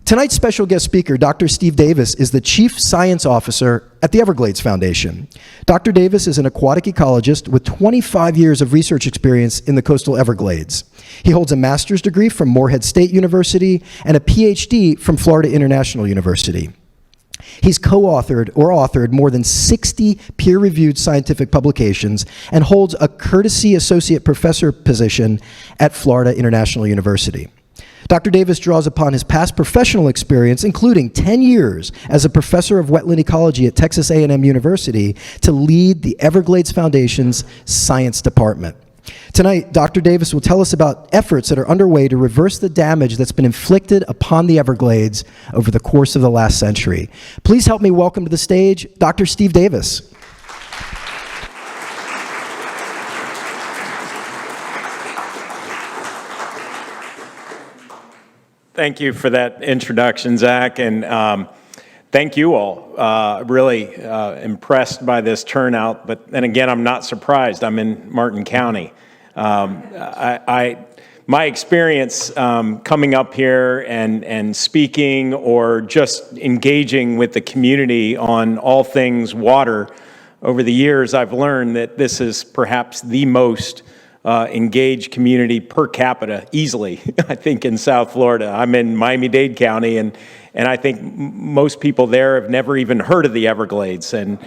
Tonight's special guest speaker, Dr. Steve Davis, is the Chief Science Officer at the Everglades Foundation. Dr. Davis is an aquatic ecologist with 25 years of research experience in the coastal Everglades. He holds a master's degree from Morehead State University and a PhD from Florida International University. He's co-authored or authored more than 60 peer-reviewed scientific publications and holds a courtesy associate professor position at Florida International University. Dr. Davis draws upon his past professional experience, including 10 years as a professor of wetland ecology at Texas A&M University, to lead the Everglades Foundation's science department. Tonight, Dr. Davis will tell us about efforts that are underway to reverse the damage that's been inflicted upon the Everglades over the course of the last century. Please help me welcome to the stage Dr. Steve Davis. Thank you for that introduction, Zach, and thank you all. Really impressed by this turnout, but then again, I'm not surprised. I'm in Martin County. My experience coming up here and speaking or just engaging with the community on all things water, over the years I've learned that this is perhaps the most engaged community per capita, easily, I think, in South Florida. I'm in Miami-Dade County, and I think most people there have never even heard of the Everglades. And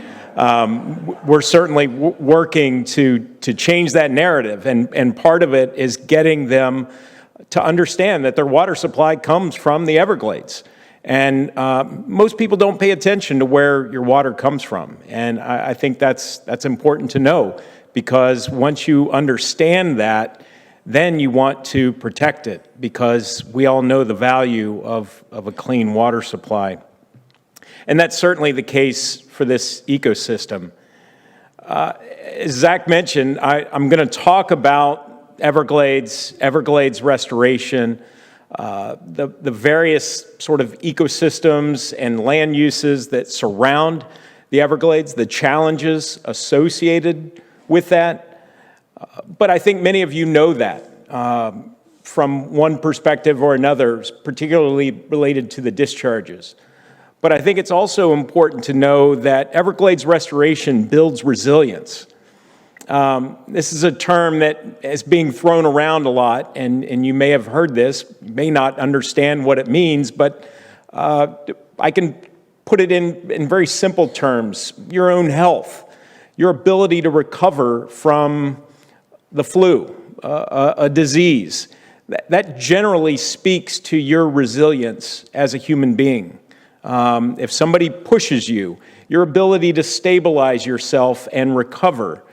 we're certainly working to change that narrative, and part of it is getting them to understand that their water supply comes from the Everglades. And most people don't pay attention to where your water comes from, and I think that's important to know. Because once you understand that, then you want to protect it, because we all know the value of a clean water supply. And that's certainly the case for this ecosystem. As Zach mentioned, I'm going to talk about Everglades restoration, the various sort of ecosystems and land uses that surround the Everglades, the challenges associated with that, but I think many of you know that from one perspective or another, particularly related to the discharges. But I think it's also important to know that Everglades restoration builds resilience. This is a term that is being thrown around a lot, and you may have heard this, may not understand what it means, but I can put it in very simple terms: your own health, your ability to recover from the flu, a disease. That generally speaks to your resilience as a human being. If somebody pushes you, your ability to stabilize yourself and recover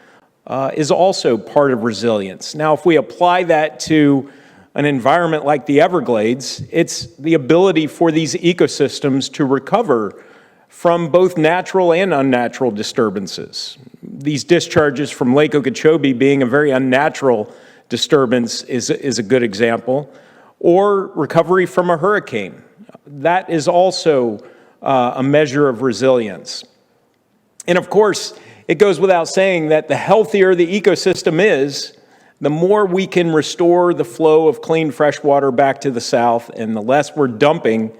is also part of resilience. Now, if we apply that to an environment like the Everglades, it's the ability for these ecosystems to recover from both natural and unnatural disturbances. These discharges from Lake Okeechobee being a very unnatural disturbance is a good example, or recovery from a hurricane. That is also a measure of resilience. And of course, it goes without saying that the healthier the ecosystem is, the more we can restore the flow of clean fresh water back to the south, and the less we're dumping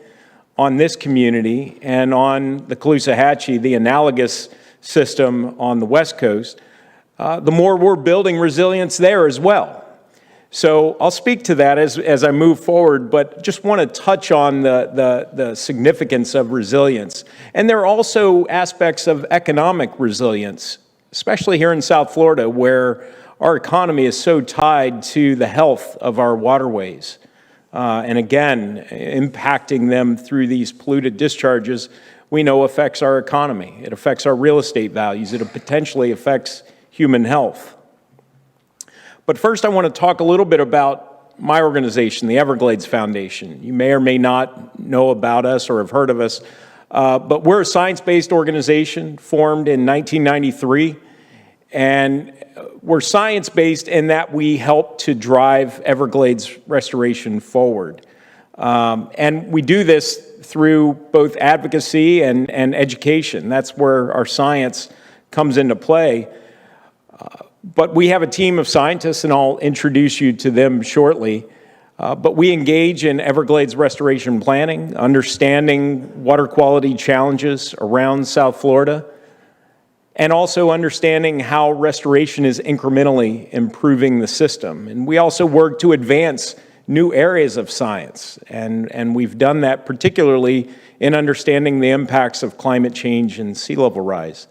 on this community and on the Caloosahatchee, the analogous system on the West Coast, the more we're building resilience there as well. So I'll speak to that as I move forward, but just want to touch on the significance of resilience. And there are also aspects of economic resilience, especially here in South Florida, where our economy is so tied to the health of our waterways. And again, impacting them through these polluted discharges, we know affects our economy. It affects our real estate values. It potentially affects human health. But first, I want to talk a little bit about my organization, the Everglades Foundation. You may or may not know about us or have heard of us, but we're a science-based organization formed in 1993, and we're science-based in that we help to drive Everglades restoration forward. And we do this through both advocacy and education. That's where our science comes into play. But we have a team of scientists, and I'll introduce you to them shortly. But we engage in Everglades restoration planning, understanding water quality challenges around South Florida, and also understanding how restoration is incrementally improving the system. And we also work to advance new areas of science, and we've done that particularly in understanding the impacts of climate change and sea level rise.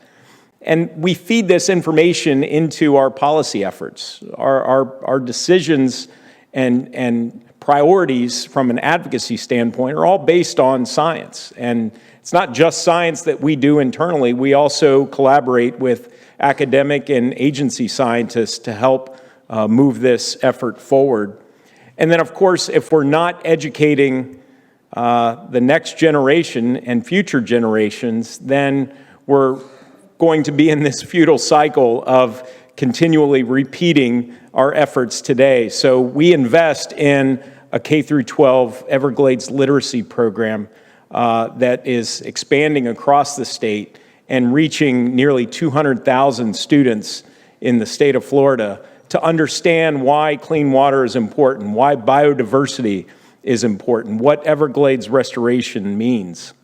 And we feed this information into our policy efforts. Our decisions and priorities from an advocacy standpoint are all based on science. And it's not just science that we do internally. We also collaborate with academic and agency scientists to help move this effort forward. And then, of course, if we're not educating the next generation and future generations, then we're going to be in this futile cycle of continually repeating our efforts today. So we invest in a K through 12 Everglades literacy program that is expanding across the state and reaching nearly 200,000 students in the state of Florida to understand why clean water is important, why biodiversity is important, what Everglades restoration means.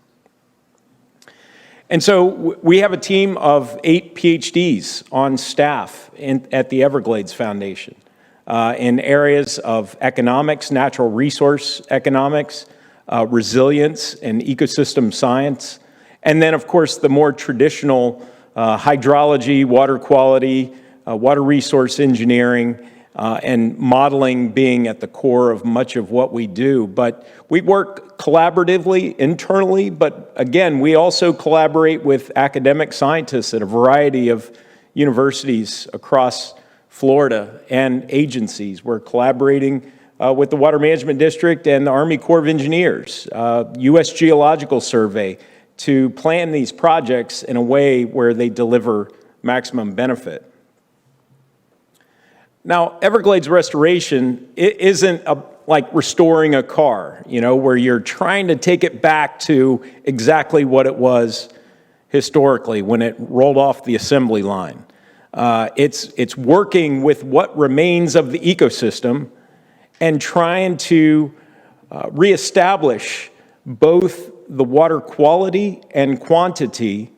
And so we have a team of 8 PhDs on staff at the Everglades Foundation in areas of economics, natural resource economics, resilience, and ecosystem science. And then, of course, the more traditional hydrology, water quality, water resource engineering, and modeling being at the core of much of what we do. But we work collaboratively internally, but again, we also collaborate with academic scientists at a variety of universities across Florida and agencies. We're collaborating with the Water Management District and the Army Corps of Engineers, U.S. Geological Survey, to plan these projects in a way where they deliver maximum benefit. Now, Everglades restoration isn't like restoring a car, where you're trying to take it back to exactly what it was historically when it rolled off the assembly line. It's working with what remains of the ecosystem and trying to reestablish both the water quality and quantity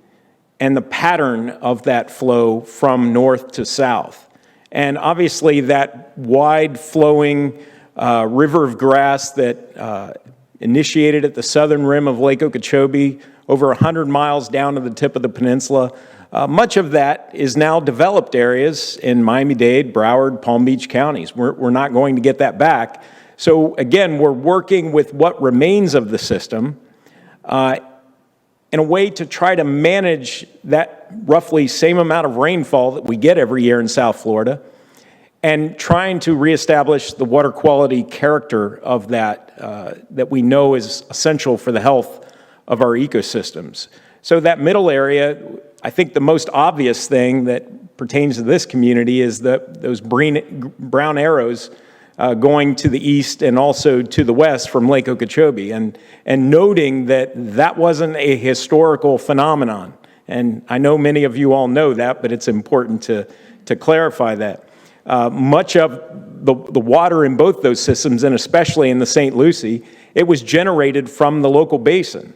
and the pattern of that flow from north to south. And obviously that wide flowing river of grass that initiated at the southern rim of Lake Okeechobee, over 100 miles down to the tip of the peninsula, much of that is now developed areas in Miami-Dade, Broward, Palm Beach counties. We're not going to get that back. So again, we're working with what remains of the system in a way to try to manage that roughly same amount of rainfall that we get every year in South Florida, and trying to reestablish the water quality character of that that we know is essential for the health of our ecosystems. So that middle area, I think the most obvious thing that pertains to this community is those brown arrows going to the east and also to the west from Lake Okeechobee, and noting that that wasn't a historical phenomenon. And I know many of you all know that, but it's important to clarify that. Much of the water in both those systems, and especially in the St. Lucie, it was generated from the local basin,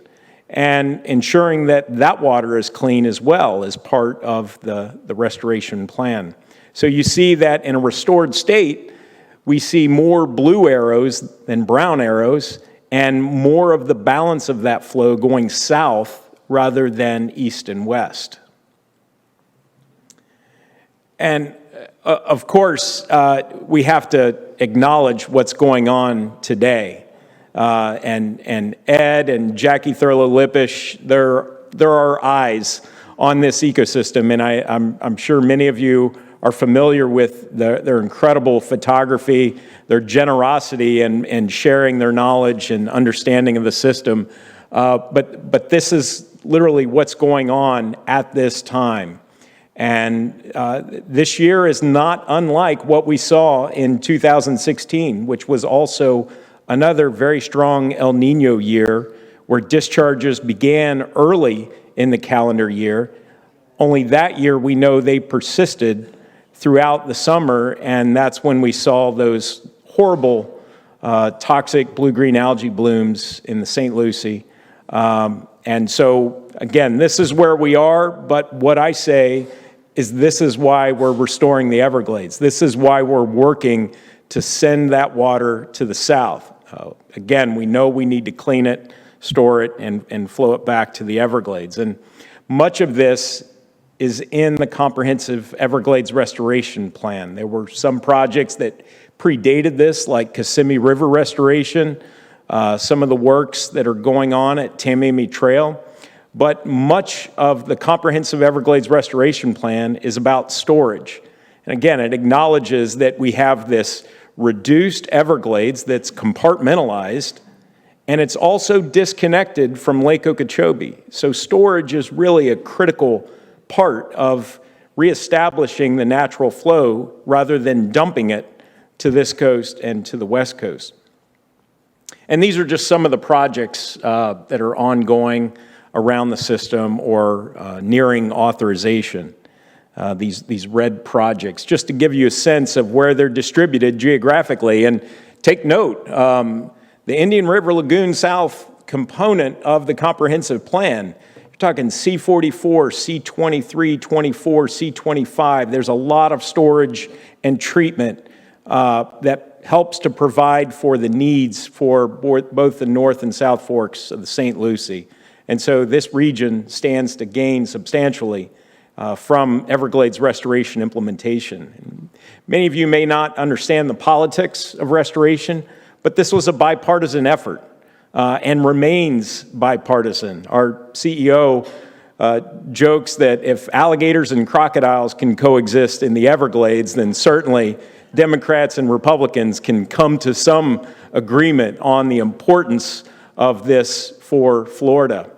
and ensuring that that water is clean as well as part of the restoration plan. So you see that in a restored state, we see more blue arrows than brown arrows, and more of the balance of that flow going south rather than east and west. And of course, we have to acknowledge what's going on today. And Ed and Jackie Thurlow-Lippisch, they're our eyes on this ecosystem, and I'm sure many of you are familiar with their incredible photography, their generosity, and sharing their knowledge and understanding of the system. But this is literally what's going on at this time. And this year is not unlike what we saw in 2016, which was also another very strong El Nino year, where discharges began early in the calendar year. Only that year we know they persisted throughout the summer, and that's when we saw those horrible toxic blue-green algae blooms in the St. Lucie. And so, again, this is where we are, but what I say is this is why we're restoring the Everglades. This is why we're working to send that water to the south. Again, we know we need to clean it, store it, and flow it back to the Everglades. And much of this is in the comprehensive Everglades restoration plan. There were some projects that predated this, like Kissimmee River restoration, some of the works that are going on at Tamiami Trail. But much of the comprehensive Everglades restoration plan is about storage. And again, it acknowledges that we have this reduced Everglades that's compartmentalized, and it's also disconnected from Lake Okeechobee. So storage is really a critical part of reestablishing the natural flow rather than dumping it to this coast and to the west coast. And these are just some of the projects that are ongoing around the system or nearing authorization. These red projects, just to give you a sense of where they're distributed geographically. And take note, the Indian River Lagoon South component of the comprehensive plan, you're talking C44, C23, 24, C25. There's a lot of storage and treatment that helps to provide for the needs for both the North and South Forks of the St. Lucie. And so this region stands to gain substantially from Everglades restoration implementation. Many of you may not understand the politics of restoration, but this was a bipartisan effort and remains bipartisan. Our CEO jokes that if alligators and crocodiles can coexist in the Everglades, then certainly Democrats and Republicans can come to some agreement on the importance of this for Florida.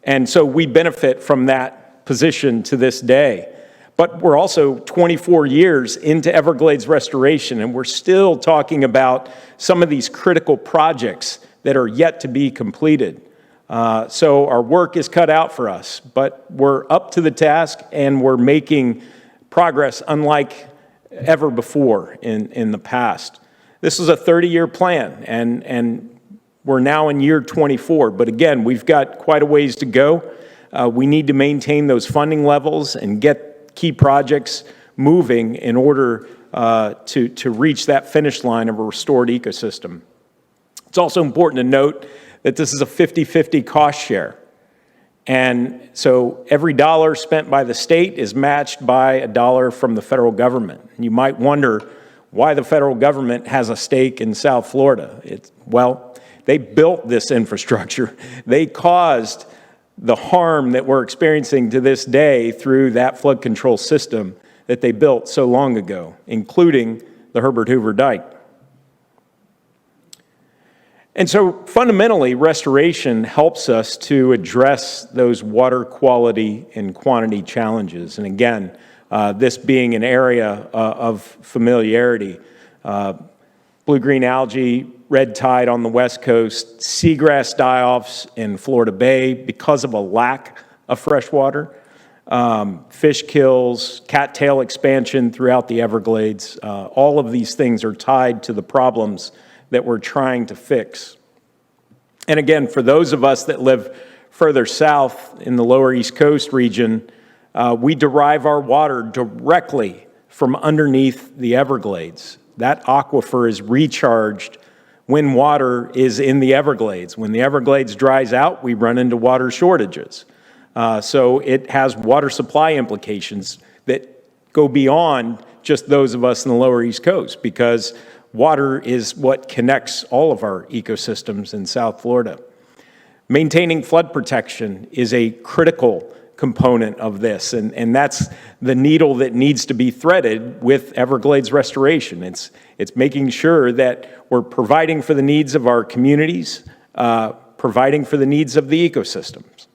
And so we benefit from that position to this day. But we're also 24 years into Everglades restoration, and we're still talking about some of these critical projects that are yet to be completed. So our work is cut out for us, but we're up to the task and we're making progress unlike ever before in the past. This is a 30-year plan, and we're now in year 24. But again, we've got quite a ways to go. We need to maintain those funding levels and get key projects moving in order to reach that finish line of a restored ecosystem. It's also important to note that this is a 50-50 cost share. And so every dollar spent by the state is matched by a dollar from the federal government. And you might wonder why the federal government has a stake in South Florida. Well, they built this infrastructure. They caused the harm that we're experiencing to this day through that flood control system that they built so long ago, including the Herbert Hoover Dike. And so fundamentally, restoration helps us to address those water quality and quantity challenges. And again, this being an area of familiarity, blue-green algae, red tide on the west coast, seagrass die-offs in Florida Bay because of a lack of fresh water, fish kills, cattail expansion throughout the Everglades. All of these things are tied to the problems that we're trying to fix. And again, for those of us that live further south in the lower East Coast region, we derive our water directly from underneath the Everglades. That aquifer is recharged when water is in the Everglades. When the Everglades dries out, we run into water shortages. So it has water supply implications that go beyond just those of us in the lower East Coast, because water is what connects all of our ecosystems in South Florida. Maintaining flood protection is a critical component of this, and that's the needle that needs to be threaded with Everglades restoration. It's making sure that we're providing for the needs of our communities, providing for the needs of the ecosystems.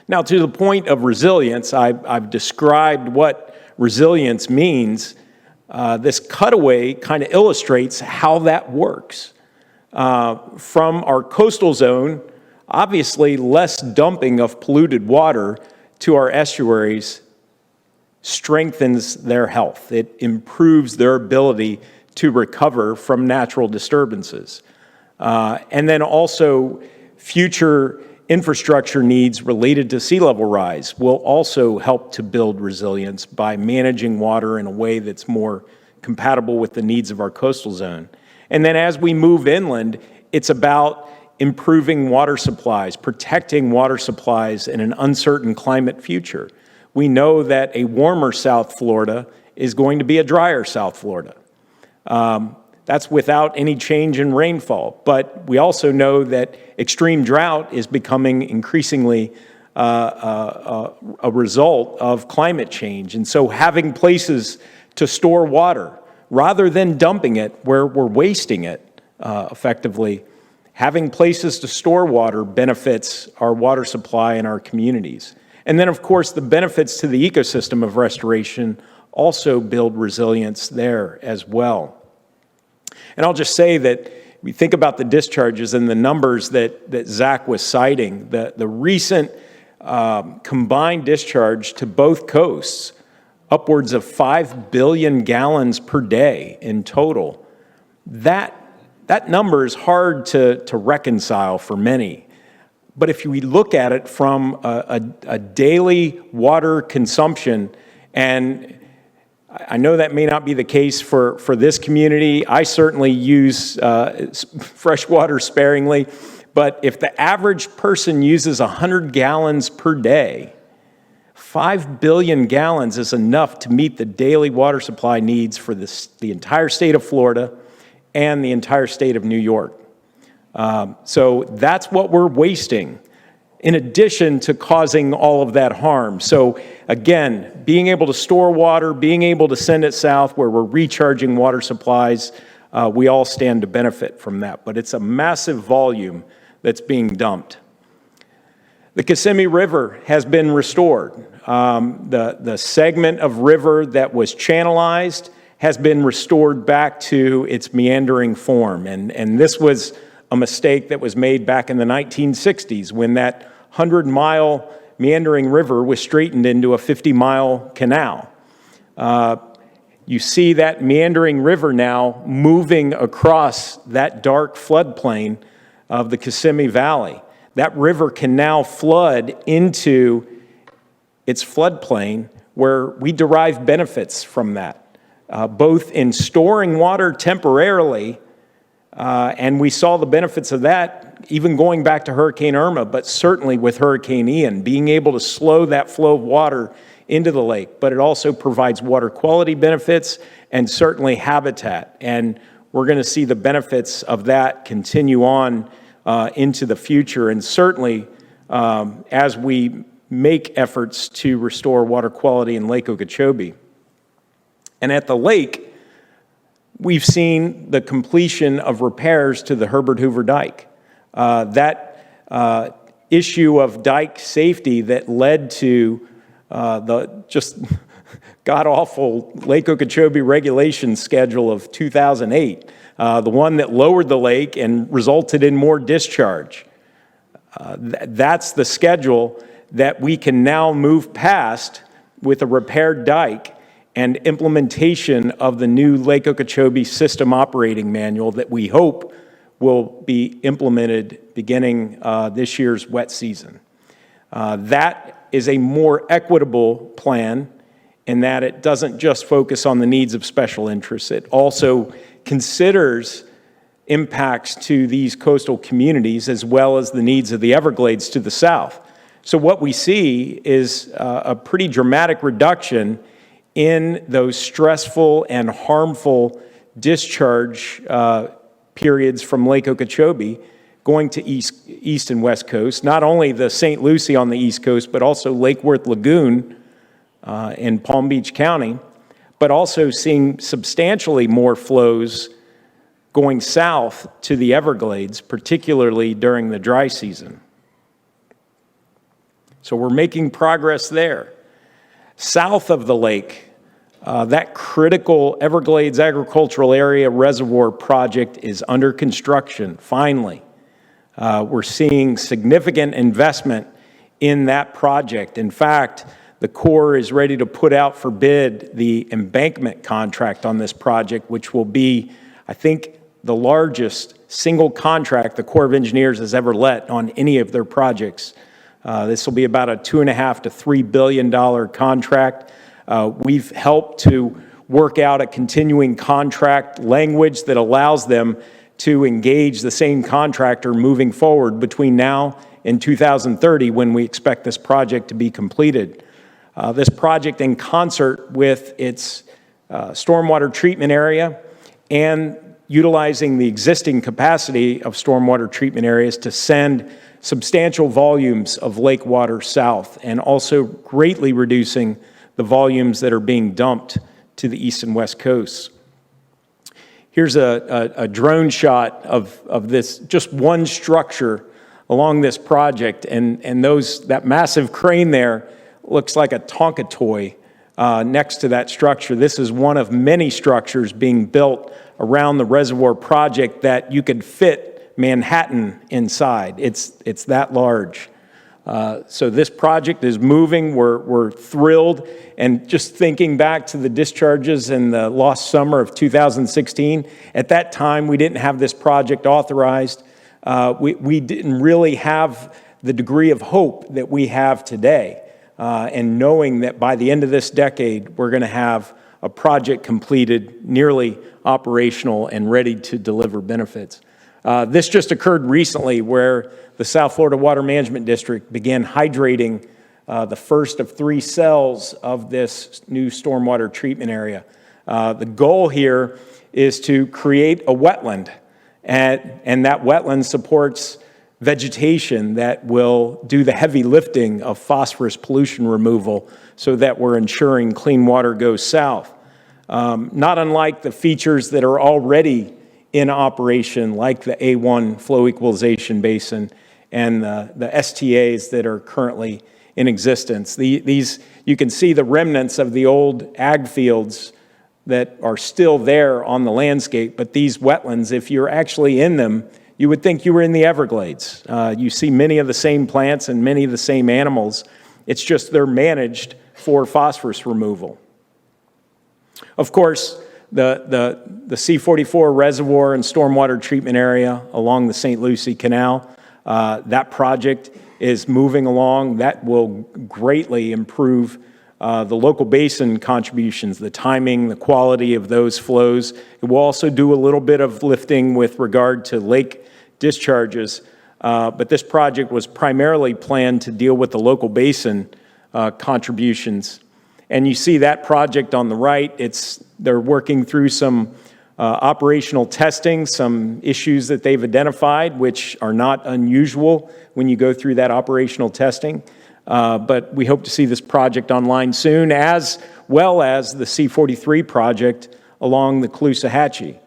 Now, to the point of resilience, I've described what resilience means. This cutaway kind of illustrates how that works. From our coastal zone, obviously less dumping of polluted water to our estuaries strengthens their health. It improves their ability to recover from natural disturbances. And then also future infrastructure needs related to sea level rise will also help to build resilience by managing water in a way that's more compatible with the needs of our coastal zone. And then as we move inland, it's about improving water supplies, protecting water supplies in an uncertain climate future. We know that a warmer South Florida is going to be a drier South Florida. That's without any change in rainfall. But we also know that extreme drought is becoming increasingly a result of climate change. And so having places to store water, rather than dumping it where we're wasting it effectively, having places to store water benefits our water supply and our communities. And then, of course, the benefits to the ecosystem of restoration also build resilience there as well. And I'll just say that we think about the discharges and the numbers that Zach was citing, the recent combined discharge to both coasts, upwards of 5 billion gallons per day in total. That number is hard to reconcile for many. But if we look at it from a daily water consumption, and I know that may not be the case for this community. I certainly use fresh water sparingly. But if the average person uses 100 gallons per day, 5 billion gallons is enough to meet the daily water supply needs for the entire state of Florida and the entire state of New York. So that's what we're wasting, in addition to causing all of that harm. So again, being able to store water, being able to send it south where we're recharging water supplies, we all stand to benefit from that. But it's a massive volume that's being dumped. The Kissimmee River has been restored. The segment of river that was channelized has been restored back to its meandering form. And this was a mistake that was made back in the 1960s when that 100-mile meandering river was straightened into a 50-mile canal. You see that meandering river now moving across that dark floodplain of the Kissimmee Valley. That river can now flood into its floodplain where we derive benefits from that, both in storing water temporarily, and we saw the benefits of that even going back to Hurricane Irma, but certainly with Hurricane Ian, being able to slow that flow of water into the lake. But it also provides water quality benefits and certainly habitat. And we're going to see the benefits of that continue on into the future. And certainly as we make efforts to restore water quality in Lake Okeechobee. And at the lake, we've seen the completion of repairs to the Herbert Hoover Dike. That issue of dike safety that led to the just god-awful Lake Okeechobee regulation schedule of 2008, the one that lowered the lake and resulted in more discharge. That's the schedule that we can now move past with a repaired dike and implementation of the new Lake Okeechobee System Operating Manual that we hope will be implemented beginning this year's wet season. That is a more equitable plan in that it doesn't just focus on the needs of special interests. It also considers impacts to these coastal communities as well as the needs of the Everglades to the south. So what we see is a pretty dramatic reduction in those stressful and harmful discharge periods from Lake Okeechobee going to east and west coast, not only the St. Lucie on the east coast, but also Lake Worth Lagoon in Palm Beach County, but also seeing substantially more flows going south to the Everglades, particularly during the dry season. So we're making progress there. South of the lake, that critical Everglades Agricultural Area Reservoir project is under construction, finally. We're seeing significant investment in that project. In fact, the Corps is ready to put out for bid the embankment contract on this project, which will be, I think, the largest single contract the Corps of Engineers has ever let on any of their projects. This will be about a $2.5 to $3 billion contract. We've helped to work out a continuing contract language that allows them to engage the same contractor moving forward between now and 2030, when we expect this project to be completed. This project, in concert with its stormwater treatment area and utilizing the existing capacity of stormwater treatment areas to send substantial volumes of lake water south, and also greatly reducing the volumes that are being dumped to the east and west coasts. Here's a drone shot of this, just one structure along this project, and that massive crane there looks like a Tonka toy next to that structure. This is one of many structures being built around the reservoir project that you could fit Manhattan inside. It's that large. So this project is moving. We're thrilled. And just thinking back to the discharges in the lost summer of 2016, at that time we didn't have this project authorized. We didn't really have the degree of hope that we have today. And knowing that by the end of this decade, we're going to have a project completed, nearly operational, and ready to deliver benefits. This just occurred recently, where the South Florida Water Management District began hydrating the first of 3 cells of this new stormwater treatment area. The goal here is to create a wetland, and that wetland supports vegetation that will do the heavy lifting of phosphorus pollution removal, so that we're ensuring clean water goes south. Not unlike the features that are already in operation, like the A1 flow equalization basin and the STAs that are currently in existence. These, you can see the remnants of the old ag fields that are still there on the landscape, but these wetlands, if you're actually in them, you would think you were in the Everglades. You see many of the same plants and many of the same animals. It's just they're managed for phosphorus removal. Of course, the C-44 reservoir and stormwater treatment area along the St. Lucie Canal, that project is moving along. That will greatly improve the local basin contributions, the timing, the quality of those flows. It will also do a little bit of lifting with regard to lake discharges, but this project was primarily planned to deal with the local basin contributions. And you see that project on the right. They're working through some operational testing, some issues that they've identified, which are not unusual when you go through that operational testing. But we hope to see this project online soon, as well as the C-43 project along the Caloosahatchee.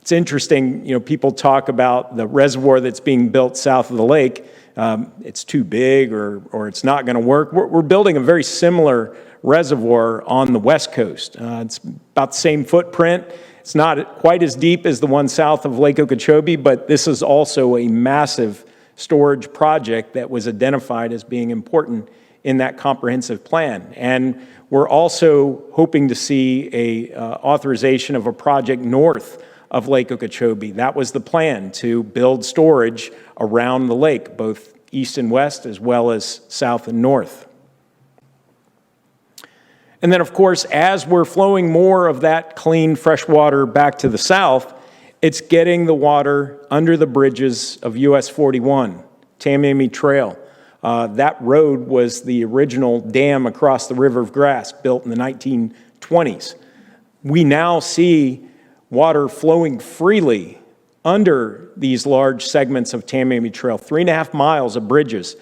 It's interesting, people talk about the reservoir that's being built south of the lake. It's too big or it's not going to work. We're building a very similar reservoir on the west coast. It's about the same footprint. It's not quite as deep as the one south of Lake Okeechobee, but this is also a massive storage project that was identified as being important in that comprehensive plan. And we're also hoping to see a authorization of a project north of Lake Okeechobee. That was the plan, to build storage around the lake, both east and west, as well as south and north. And then, of course, as we're flowing more of that clean, fresh water back to the south, it's getting the water under the bridges of US 41, Tamiami Trail. That road was the original dam across the River of Grass, built in the 1920s. We now see water flowing freely under these large segments of Tamiami Trail, 3.5 miles of bridges,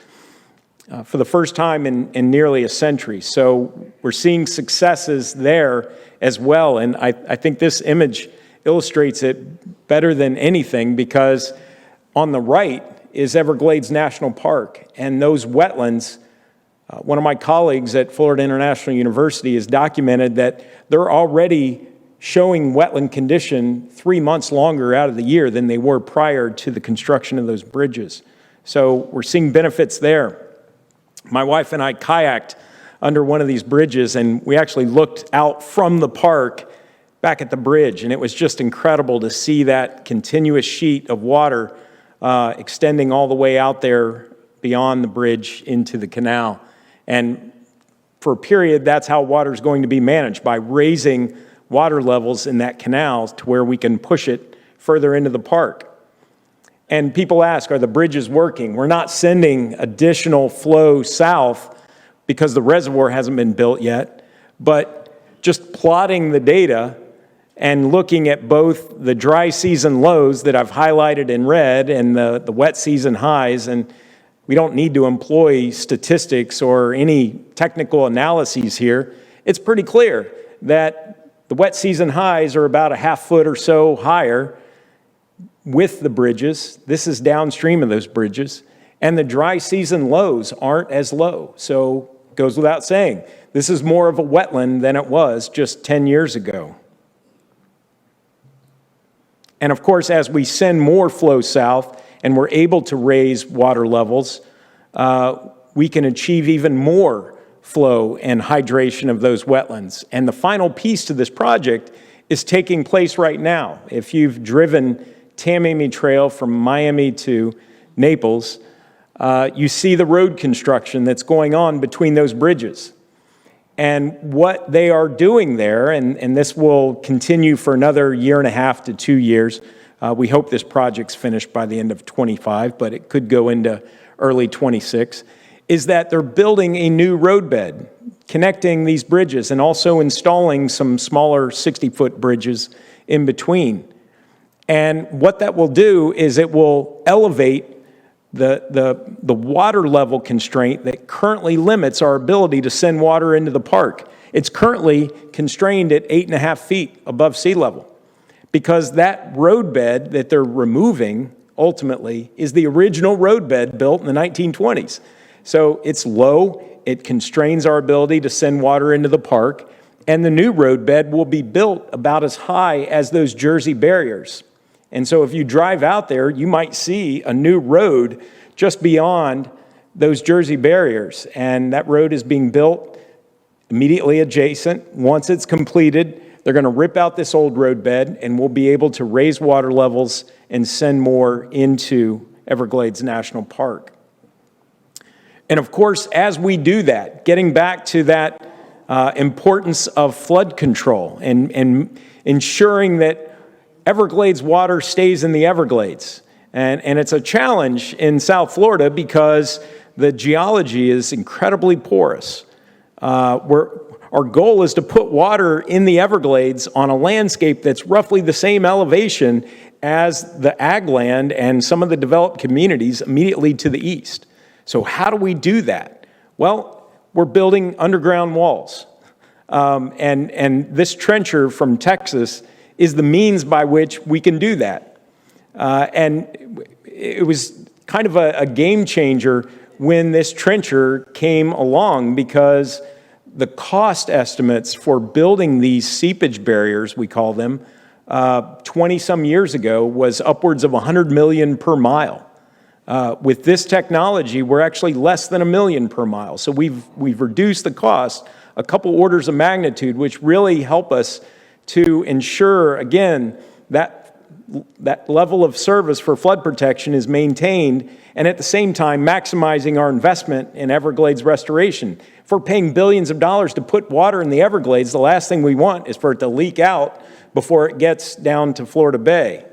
for the first time in nearly a century. So we're seeing successes there as well. And I think this image illustrates it better than anything, because on the right is Everglades National Park. And those wetlands, one of my colleagues at Florida International University has documented that they're already showing wetland condition 3 months longer out of the year than they were prior to the construction of those bridges. So we're seeing benefits there. My wife and I kayaked under one of these bridges, and we actually looked out from the park back at the bridge, and it was just incredible to see that continuous sheet of water extending all the way out there beyond the bridge into the canal. And for a period, that's how water is going to be managed, by raising water levels in that canal to where we can push it further into the park. And people ask, are the bridges working? We're not sending additional flow south because the reservoir hasn't been built yet, but just plotting the data and looking at both the dry season lows that I've highlighted in red and the wet season highs, and we don't need to employ statistics or any technical analyses here. It's pretty clear that the wet season highs are about a half foot or so higher with the bridges. This is downstream of those bridges. And the dry season lows aren't as low. So it goes without saying, this is more of a wetland than it was just 10 years ago. And of course, as we send more flow south and we're able to raise water levels, we can achieve even more flow and hydration of those wetlands. And the final piece to this project is taking place right now. If you've driven Tamiami Trail from Miami to Naples, you see the road construction that's going on between those bridges. And what they are doing there, and this will continue for another 1.5 to 2 years. We hope this project's finished by the end of 25, but it could go into early 26, is that they're building a new roadbed connecting these bridges and also installing some smaller 60-foot bridges in between. And what that will do is it will elevate the water level constraint that currently limits our ability to send water into the park. It's currently constrained at 8.5 feet above sea level, because that roadbed that they're removing ultimately is the original roadbed built in the 1920s. So it's low, it constrains our ability to send water into the park, and the new roadbed will be built about as high as those Jersey barriers. And so if you drive out there, you might see a new road just beyond those Jersey barriers. And that road is being built immediately adjacent. Once it's completed, they're going to rip out this old roadbed, and we'll be able to raise water levels and send more into Everglades National Park. And of course, as we do that, getting back to that importance of flood control and ensuring that Everglades water stays in the Everglades. And it's a challenge in South Florida because the geology is incredibly porous. Our goal is to put water in the Everglades on a landscape that's roughly the same elevation as the ag land and some of the developed communities immediately to the east. So how do we do that? Well, we're building underground walls. And this trencher from Texas is the means by which we can do that. And it was kind of a game changer when this trencher came along, because the cost estimates for building these seepage barriers, we call them, 20-some years ago was upwards of $100 million per mile. With this technology, we're actually less than $1 million per mile. So we've reduced the cost a couple orders of magnitude, which really help us to ensure, again, that level of service for flood protection is maintained, and at the same time maximizing our investment in Everglades restoration. If we're paying billions of dollars to put water in the Everglades, the last thing we want is for it to leak out before it gets down to Florida Bay.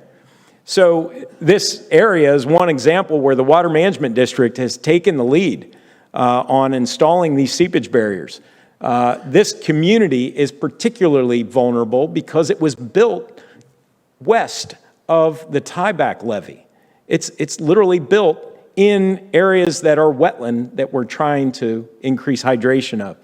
So this area is one example where the Water Management District has taken the lead on installing these seepage barriers. This community is particularly vulnerable because it was built west of the tieback levee. It's literally built in areas that are wetland that we're trying to increase hydration of.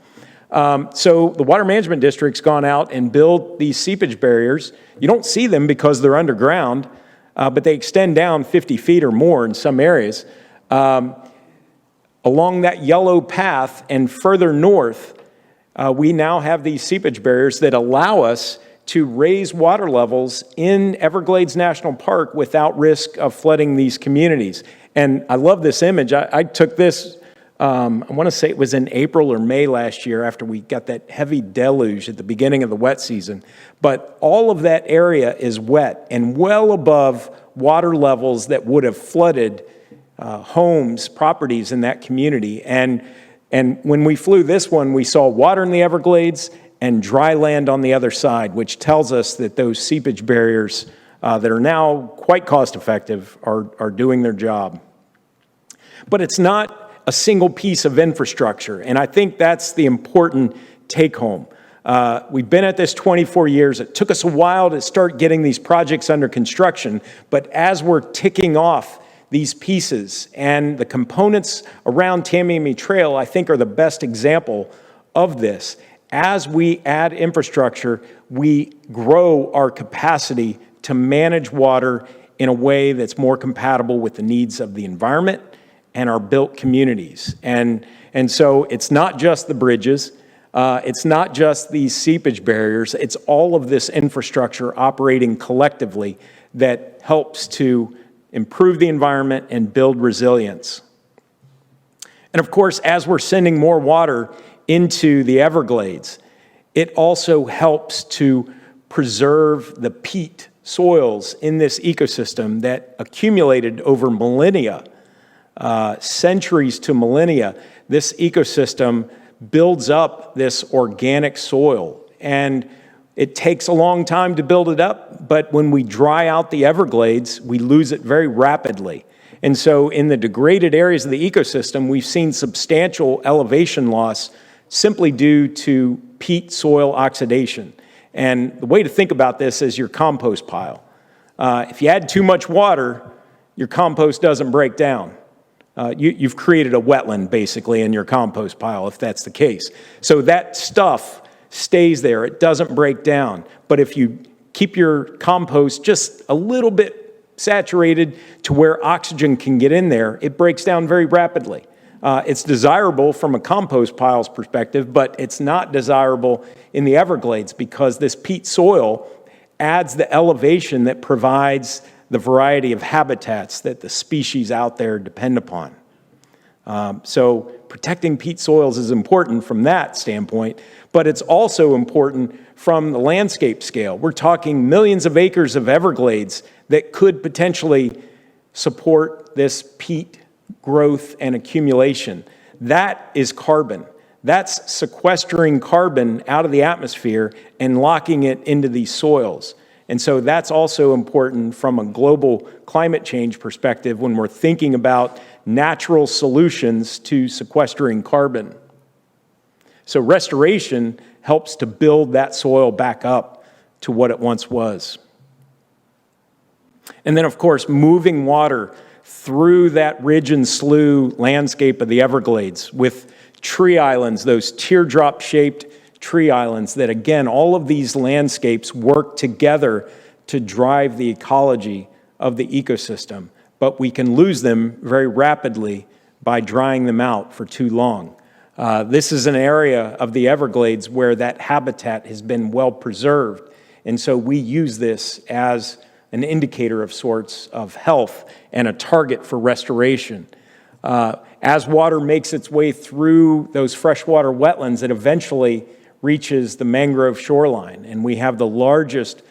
So the Water Management District's gone out and built these seepage barriers. You don't see them because they're underground, but they extend down 50 feet or more in some areas. Along that yellow path and further north, we now have these seepage barriers that allow us to raise water levels in Everglades National Park without risk of flooding these communities. And I love this image. I took this I want to say it was in April or May last year after we got that heavy deluge at the beginning of the wet season. But all of that area is wet and well above water levels that would have flooded homes, properties in that community. And when we flew this one, we saw water in the Everglades and dry land on the other side, which tells us that those seepage barriers that are now quite cost effective are doing their job. But it's not a single piece of infrastructure, and I think that's the important take home. We've been at this 24 years. It took us a while to start getting these projects under construction, but as we're ticking off these pieces, and the components around Tamiami Trail, I think, are the best example of this. As we add infrastructure, we grow our capacity to manage water in a way that's more compatible with the needs of the environment and our built communities. And so it's not just the bridges, it's not just these seepage barriers, it's all of this infrastructure operating collectively that helps to improve the environment and build resilience. And of course, as we're sending more water into the Everglades, it also helps to preserve the peat soils in this ecosystem that accumulated over millennia, centuries to millennia. This ecosystem builds up this organic soil, and it takes a long time to build it up, but when we dry out the Everglades, we lose it very rapidly. And so in the degraded areas of the ecosystem, we've seen substantial elevation loss simply due to peat soil oxidation. And the way to think about this is your compost pile. If you add too much water, your compost doesn't break down. You've created a wetland, basically, in your compost pile, if that's the case. So that stuff stays there. It doesn't break down. But if you keep your compost just a little bit saturated to where oxygen can get in there, it breaks down very rapidly. It's desirable from a compost pile's perspective, but it's not desirable in the Everglades because this peat soil adds the elevation that provides the variety of habitats that the species out there depend upon. So protecting peat soils is important from that standpoint, but it's also important from the landscape scale. We're talking millions of acres of Everglades that could potentially support this peat growth and accumulation. That is carbon. That's sequestering carbon out of the atmosphere and locking it into these soils. And so that's also important from a global climate change perspective when we're thinking about natural solutions to sequestering carbon. So restoration helps to build that soil back up to what it once was. And then, of course, moving water through that ridge and slough landscape of the Everglades with tree islands, those teardrop-shaped tree islands that, again, all of these landscapes work together to drive the ecology of the ecosystem. But we can lose them very rapidly by drying them out for too long. This is an area of the Everglades where that habitat has been well preserved. And so we use this as an indicator of sorts of health and a target for restoration. As water makes its way through those freshwater wetlands, it eventually reaches the mangrove shoreline. And we have the largest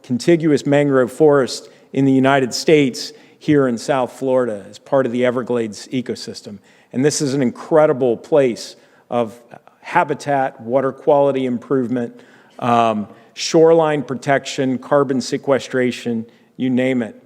contiguous mangrove forest in the United States here in South Florida as part of the Everglades ecosystem. And this is an incredible place of habitat, water quality improvement, shoreline protection, carbon sequestration, you name it.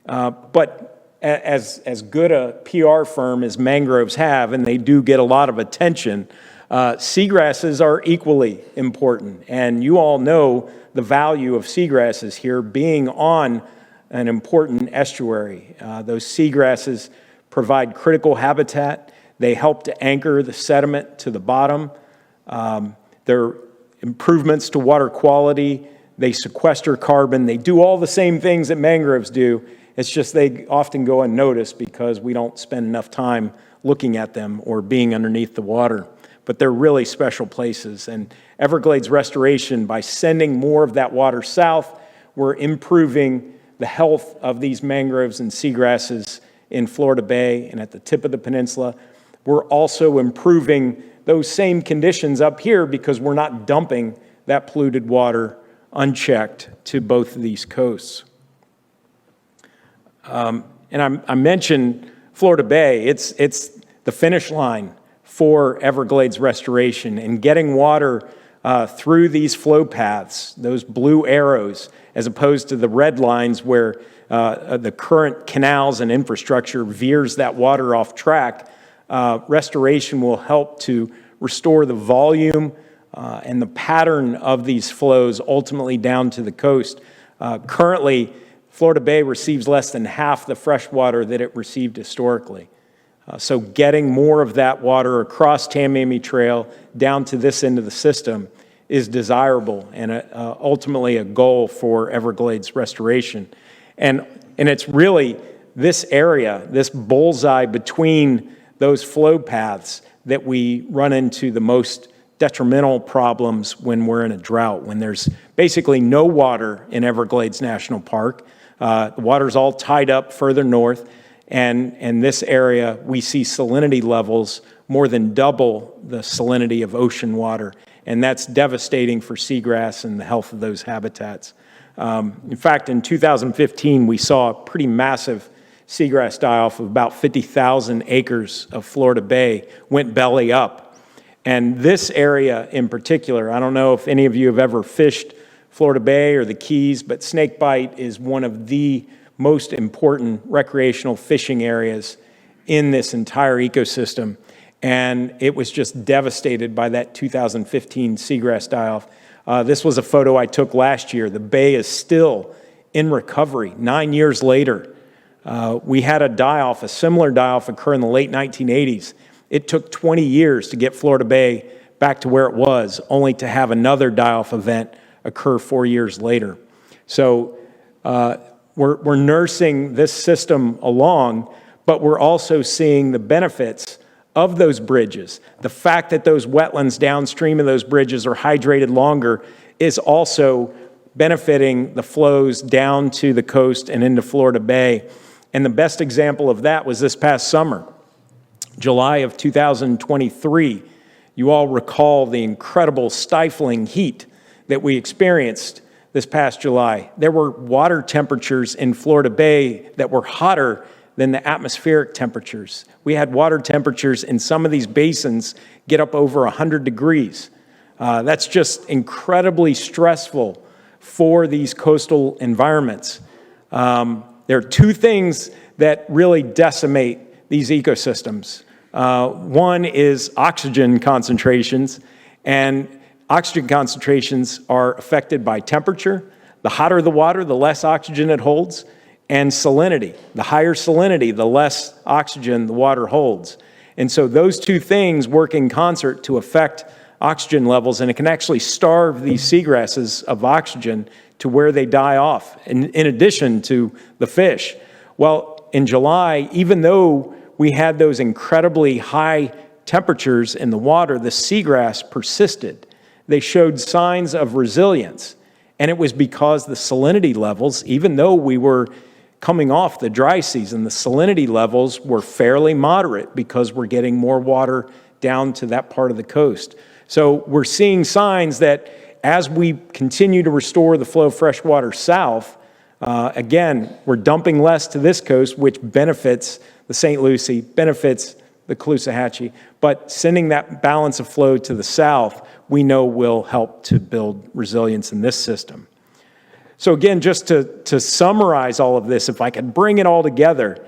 But as good a PR firm as mangroves have, and they do get a lot of attention, seagrasses are equally important. And you all know the value of seagrasses here being on an important estuary. Those seagrasses provide critical habitat. They help to anchor the sediment to the bottom. They're improvements to water quality. They sequester carbon. They do all the same things that mangroves do. It's just they often go unnoticed because we don't spend enough time looking at them or being underneath the water. But they're really special places. And Everglades restoration, by sending more of that water south, we're improving the health of these mangroves and seagrasses in Florida Bay and at the tip of the peninsula. We're also improving those same conditions up here because we're not dumping that polluted water unchecked to both of these coasts. And I mentioned Florida Bay. It's the finish line for Everglades restoration and getting water through these flow paths, those blue arrows, as opposed to the red lines where the current canals and infrastructure veers that water off track. Restoration will help to restore the volume and the pattern of these flows ultimately down to the coast. Currently, Florida Bay receives less than half the fresh water that it received historically. So getting more of that water across Tamiami Trail down to this end of the system is desirable and ultimately a goal for Everglades restoration. And it's really this area, this bullseye between those flow paths that we run into the most detrimental problems when we're in a drought, when there's basically no water in Everglades National Park. The water's all tied up further north, and this area, we see salinity levels more than double the salinity of ocean water, and that's devastating for seagrass and the health of those habitats. In fact, in 2015, we saw a pretty massive seagrass die-off of about 50,000 acres of Florida Bay went belly up. And this area in particular, I don't know if any of you have ever fished Florida Bay or the Keys, but snakebite is one of the most important recreational fishing areas in this entire ecosystem. And it was just devastated by that 2015 seagrass die-off. This was a photo I took last year. The bay is still in recovery 9 years later. We had a similar die-off occur in the late 1980s. It took 20 years to get Florida Bay back to where it was, only to have another die-off event occur 4 years later. So we're nursing this system along, but we're also seeing the benefits of those bridges. The fact that those wetlands downstream of those bridges are hydrated longer is also benefiting the flows down to the coast and into Florida Bay. And the best example of that was this past summer, July of 2023. You all recall the incredible stifling heat that we experienced this past July. There were water temperatures in Florida Bay that were hotter than the atmospheric temperatures. We had water temperatures in some of these basins get up over 100 degrees. That's just incredibly stressful for these coastal environments. There are two things that really decimate these ecosystems. One is oxygen concentrations, and oxygen concentrations are affected by temperature. The hotter the water, the less oxygen it holds, and salinity. The higher salinity, the less oxygen the water holds. And so those two things work in concert to affect oxygen levels, and it can actually starve these seagrasses of oxygen to where they die off, in addition to the fish. Well, in July, even though we had those incredibly high temperatures in the water, the seagrass persisted. They showed signs of resilience. And it was because the salinity levels, even though we were coming off the dry season, the salinity levels were fairly moderate because we're getting more water down to that part of the coast. So we're seeing signs that as we continue to restore the flow of fresh water south, again, we're dumping less to this coast, which benefits the St. Lucie, benefits the Caloosahatchee, but sending that balance of flow to the south, we know will help to build resilience in this system. So again, just to summarize all of this, if I could bring it all together,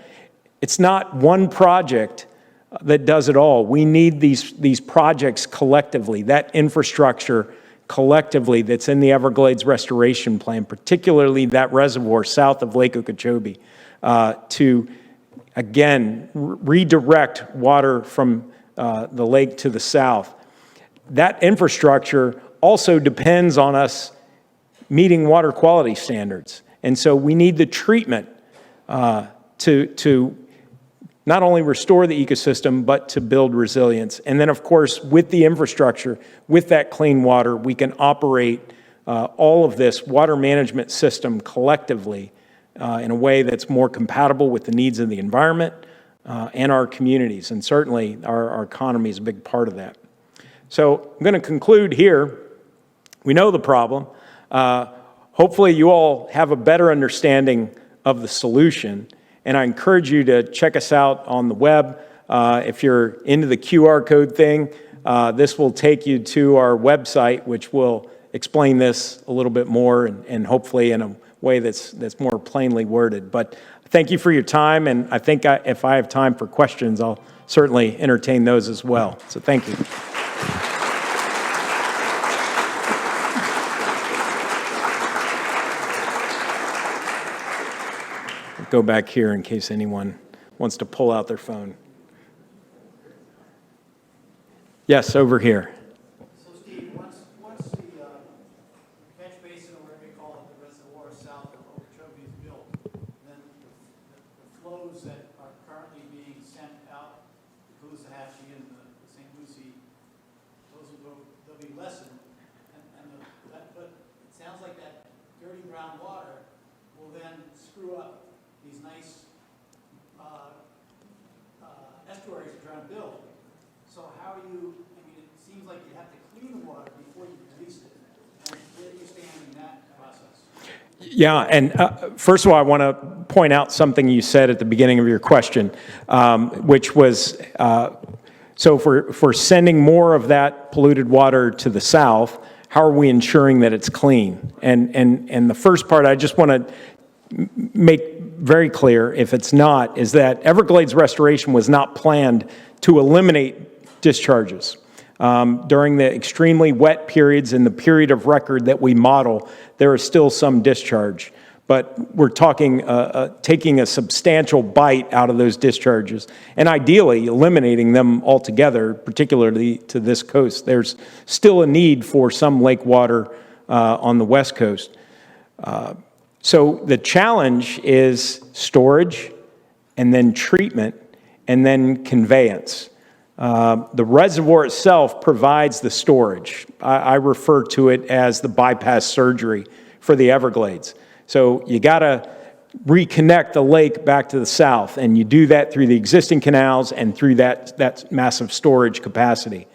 it's not one project that does it all. We need these projects collectively, that infrastructure collectively that's in the Everglades Restoration Plan, particularly that reservoir south of Lake Okeechobee, to, again, redirect water from the lake to the south. That infrastructure also depends on us meeting water quality standards. And so we need the treatment to not only restore the ecosystem, but to build resilience. And then, of course, with the infrastructure, with that clean water, we can operate all of this water management system collectively in a way that's more compatible with the needs of the environment and our communities. And certainly our economy is a big part of that. So I'm going to conclude here. We know the problem. Hopefully you all have a better understanding of the solution. And I encourage you to check us out on the web. If you're into the QR code thing, this will take you to our website, which will explain this a little bit more and hopefully in a way that's more plainly worded. But thank you for your time, and I think if I have time for questions, I'll certainly entertain those as well. So thank you. I'll go back here in case anyone wants to pull out their phone. Yes, over here. So Steve, once the catch basin, or whatever you call it, the reservoir south of Okeechobee is built, then the flows that are currently being sent out, the Caloosahatchee and the St. Lucie, those will go, they'll be lessened. But it sounds like that dirty brown water will then screw up these nice estuaries you're trying to build. So how are you, I mean, it seems like you have to clean the water before you release it. And where do you stand in that process? Yeah, and first of all, I want to point out something you said at the beginning of your question, which was, so if we're sending more of that polluted water to the south, how are we ensuring that it's clean? And the first part I just want to make very clear, if it's not, is that Everglades restoration was not planned to eliminate discharges. During the extremely wet periods and the period of record that we model, there is still some discharge. But we're talking taking a substantial bite out of those discharges and ideally eliminating them altogether, particularly to this coast. There's still a need for some lake water on the West Coast. So the challenge is storage and then treatment and then conveyance. The reservoir itself provides the storage. I refer to it as the bypass surgery for the Everglades. So you got to reconnect the lake back to the south, and you do that through the existing canals and through that massive storage capacity.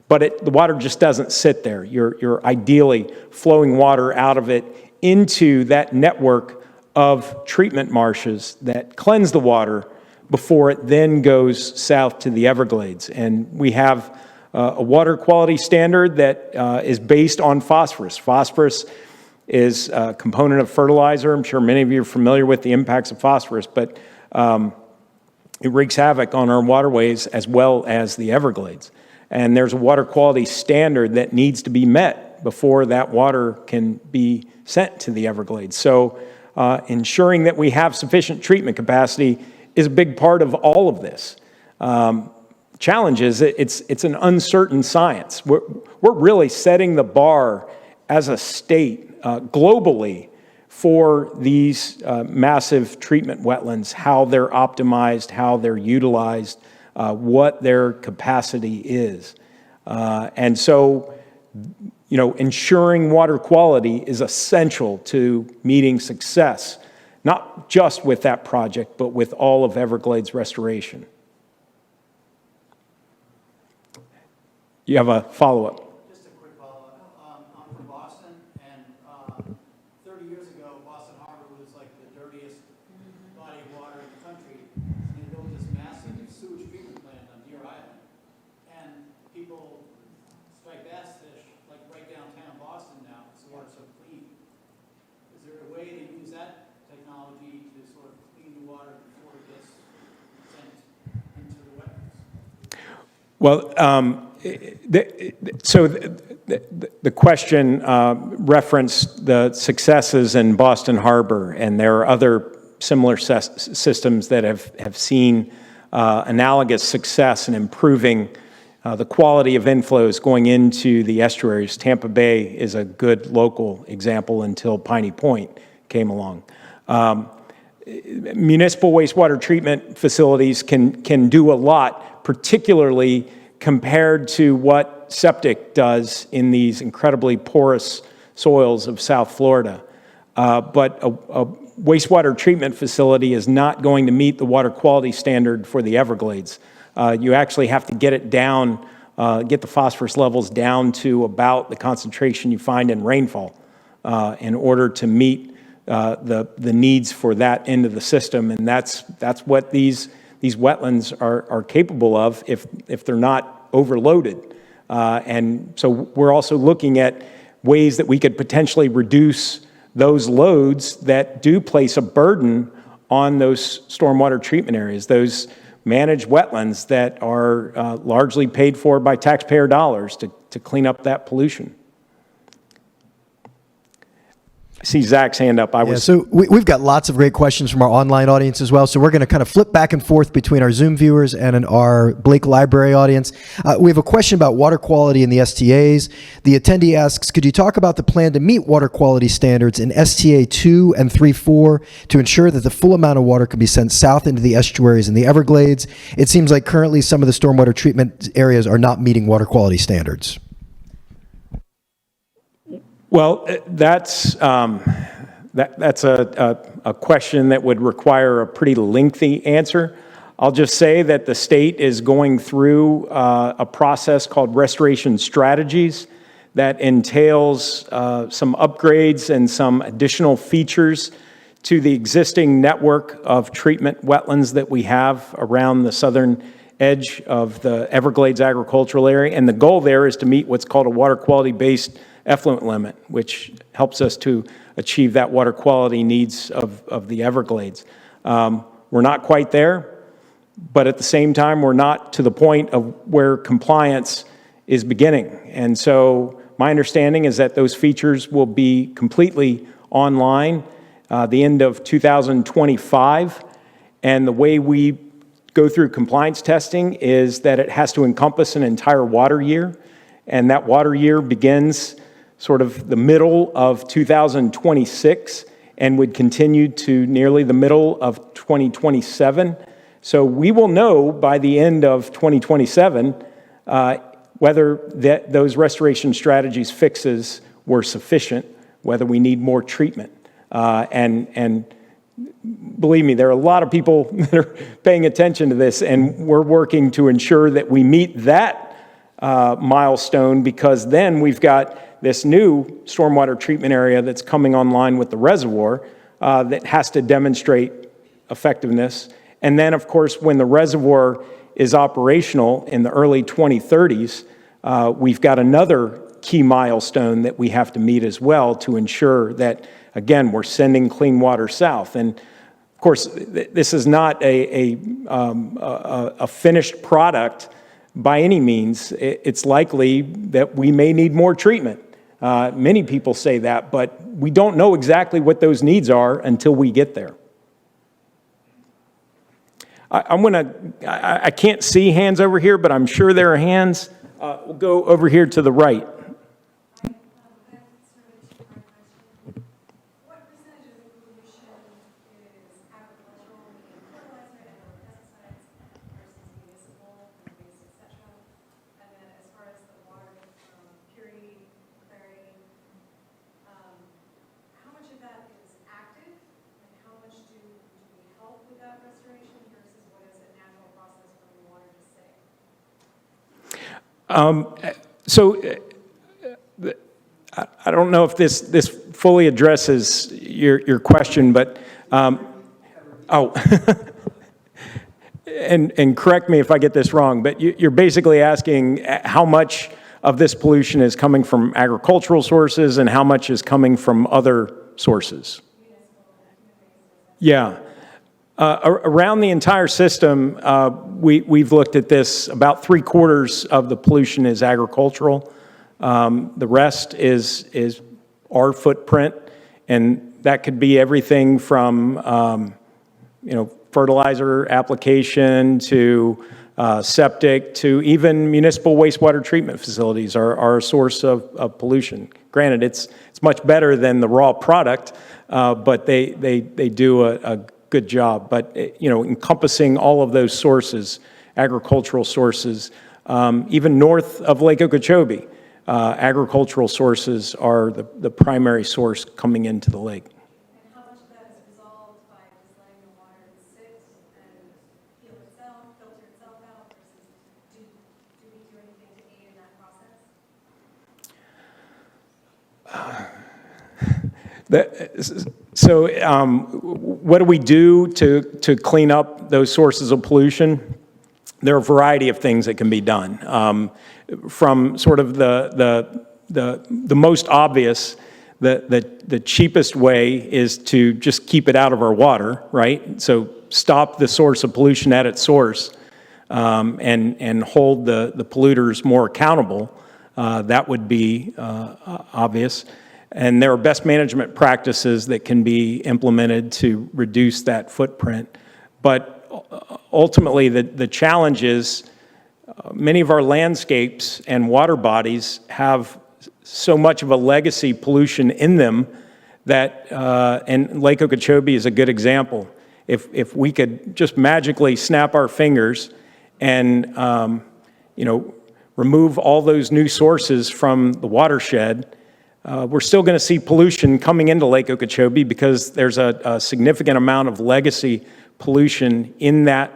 But the water just doesn't sit there. You're ideally flowing water out of it into that network of treatment marshes that cleanse the water before it then goes south to the Everglades. And we have a water quality standard that is based on phosphorus. Phosphorus is a component of fertilizer. I'm sure many of you are familiar with the impacts of phosphorus, but it wreaks havoc on our waterways as well as the Everglades. And there's a water quality standard that needs to be met before that water can be sent to the Everglades. So ensuring that we have sufficient treatment capacity is a big part of all of this. Challenge is it's an uncertain science. We're really setting the bar as a state globally for these massive treatment wetlands, how they're optimized, how they're utilized, what their capacity is. And so, you know, ensuring water quality is essential to meeting success, not just with that project, but with all of Everglades restoration. You have a follow-up? Just a quick follow-up. I'm from Boston, and 30 years ago, Boston Harbor was like the dirtiest body of water in the country. And they built this massive sewage treatment plant on Deer Island. And people strike bass fish like right downtown Boston now because the water's so clean. Is there a way to use that technology to sort of clean the water before it gets sent into the wetlands? Well, so the question referenced the successes in Boston Harbor, and there are other similar systems that have seen analogous success in improving the quality of inflows going into the estuaries. Tampa Bay is a good local example until Piney Point came along. Municipal wastewater treatment facilities can do a lot, particularly compared to what septic does in these incredibly porous soils of South Florida. But wastewater treatment facility is not going to meet the water quality standard for the Everglades. You actually have to get it down, get the phosphorus levels down to about the concentration you find in rainfall in order to meet the needs for that end of the system. And that's what these wetlands are capable of if they're not overloaded. And so we're also looking at ways that we could potentially reduce those loads that do place a burden on those stormwater treatment areas, those managed wetlands that are largely paid for by taxpayer dollars to clean up that pollution. I see Zach's hand up. So we've got lots of great questions from our online audience as well. So we're going to kind of flip back and forth between our Zoom viewers and our Blake Library audience. We have a question about water quality in the STAs. The attendee asks, could you talk about the plan to meet water quality standards in STA 2 and 3-4 to ensure that the full amount of water can be sent south into the estuaries in the Everglades? It seems like currently some of the stormwater treatment areas are not meeting water quality standards. Well, that's a question that would require a pretty lengthy answer. I'll just say that the state is going through a process called restoration strategies that entails some upgrades and some additional features to the existing network of treatment wetlands that we have around the southern edge of the Everglades agricultural area. And the goal there is to meet what's called a water quality-based effluent limit, which helps us to achieve that water quality needs of the Everglades. We're not quite there, but at the same time, we're not to the point of where compliance is beginning. And so my understanding is that those features will be completely online the end of 2025. And the way we go through compliance testing is that it has to encompass an entire water year. And that water year begins sort of the middle of 2026 and would continue to nearly the middle of 2027. So we will know by the end of 2027 whether those restoration strategies fixes were sufficient, whether we need more treatment. And believe me, there are a lot of people that are paying attention to this, and we're working to ensure that we meet that milestone, because then we've got this new stormwater treatment area that's coming online with the reservoir that has to demonstrate effectiveness. And then, of course, when the reservoir is operational in the early 2030s, we've got another key milestone that we have to meet as well to ensure that, again, we're sending clean water south. And of course, this is not a finished product by any means. It's likely that we may need more treatment. Many people say that, but we don't know exactly what those needs are until we get there. I can't see hands over here, but I'm sure there are hands. We'll go over here to the right. I don't know if this fully addresses your question, but and correct me if I get this wrong, but you're basically asking how much of this pollution is coming from agricultural sources and how much is coming from other sources. Yeah. Around the entire system, we've looked at this. About 3/4 of the pollution is agricultural. The rest is our footprint, and that could be everything from fertilizer application to septic to even municipal wastewater treatment facilities are a source of pollution. Granted, it's much better than the raw product, but they do a good job. But encompassing all of those sources, agricultural sources, even north of Lake Okeechobee, agricultural sources are the primary source coming into the lake. And how much of that is resolved What do we do to clean up those sources of pollution? There are a variety of things that can be done. From sort of the most obvious, the cheapest way is to just keep it out of our water, right? So stop the source of pollution at its source, and hold the polluters more accountable. That would be obvious. And there are best management practices that can be implemented to reduce that footprint. But ultimately, the challenge is many of our landscapes and water bodies have so much of a legacy pollution in them that, and Lake Okeechobee is a good example. If we could just magically snap our fingers and remove all those new sources from the watershed, we're still going to see pollution coming into Lake Okeechobee because there's a significant amount of legacy pollution in that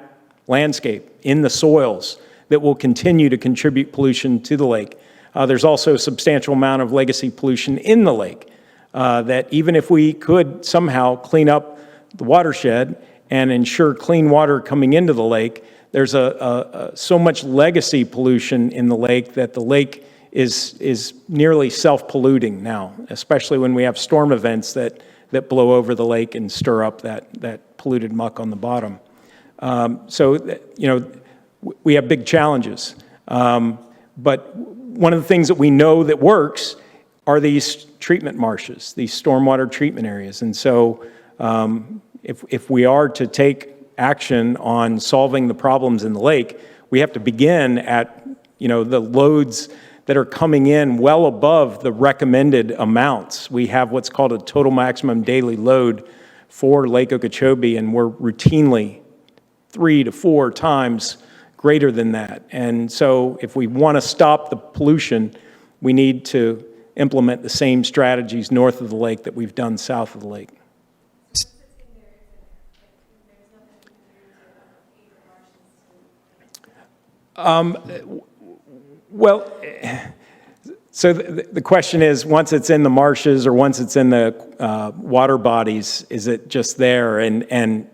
landscape, in the soils, that will continue to contribute pollution to the lake. There's also a substantial amount of legacy pollution in the lake that even if we could somehow clean up the watershed and ensure clean water coming into the lake, there's so much legacy pollution in the lake that the lake is nearly self-polluting now, especially when we have storm events that blow over the lake and stir up that polluted muck on the bottom. We have big challenges. But one of the things that we know that works are these treatment marshes, these stormwater treatment areas. And so if we are to take action on solving the problems in the lake, we have to begin at the loads that are coming in well above the recommended amounts. We have what's called a total maximum daily load for Lake Okeechobee, and we're routinely 3 to 4 times greater than that. And so if we want to stop the pollution, we need to implement the same strategies north of the lake that we've done south of the lake. Well, so the question is, once it's in the marshes or once it's in the water bodies, is it just there? And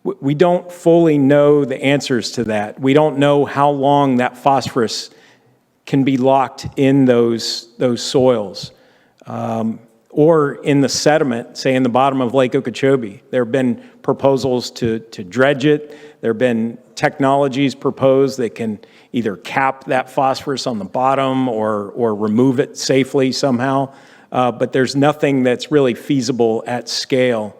we don't fully know the answers to that. We don't know how long that phosphorus can be locked in those soils or in the sediment, say in the bottom of Lake Okeechobee. There have been proposals to dredge it. There have been technologies proposed that can either cap that phosphorus on the bottom or remove it safely somehow. But there's nothing that's really feasible at scale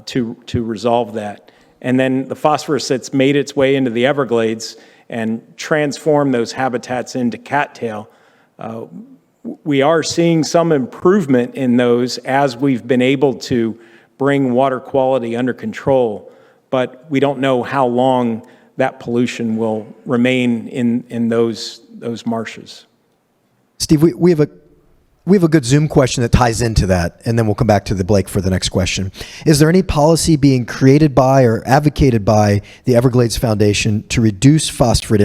to resolve that. And then the phosphorus that's made its way into the Everglades and transformed those habitats into cattail, we are seeing some improvement in those as we've been able to bring water quality under control, but we don't know how long that pollution will remain in those marshes. Steve, we have a good Zoom question that ties into that, and then we'll come back to the Blake for the next question. Is there any policy being created by or advocated by the Everglades Foundation to reduce phosphorus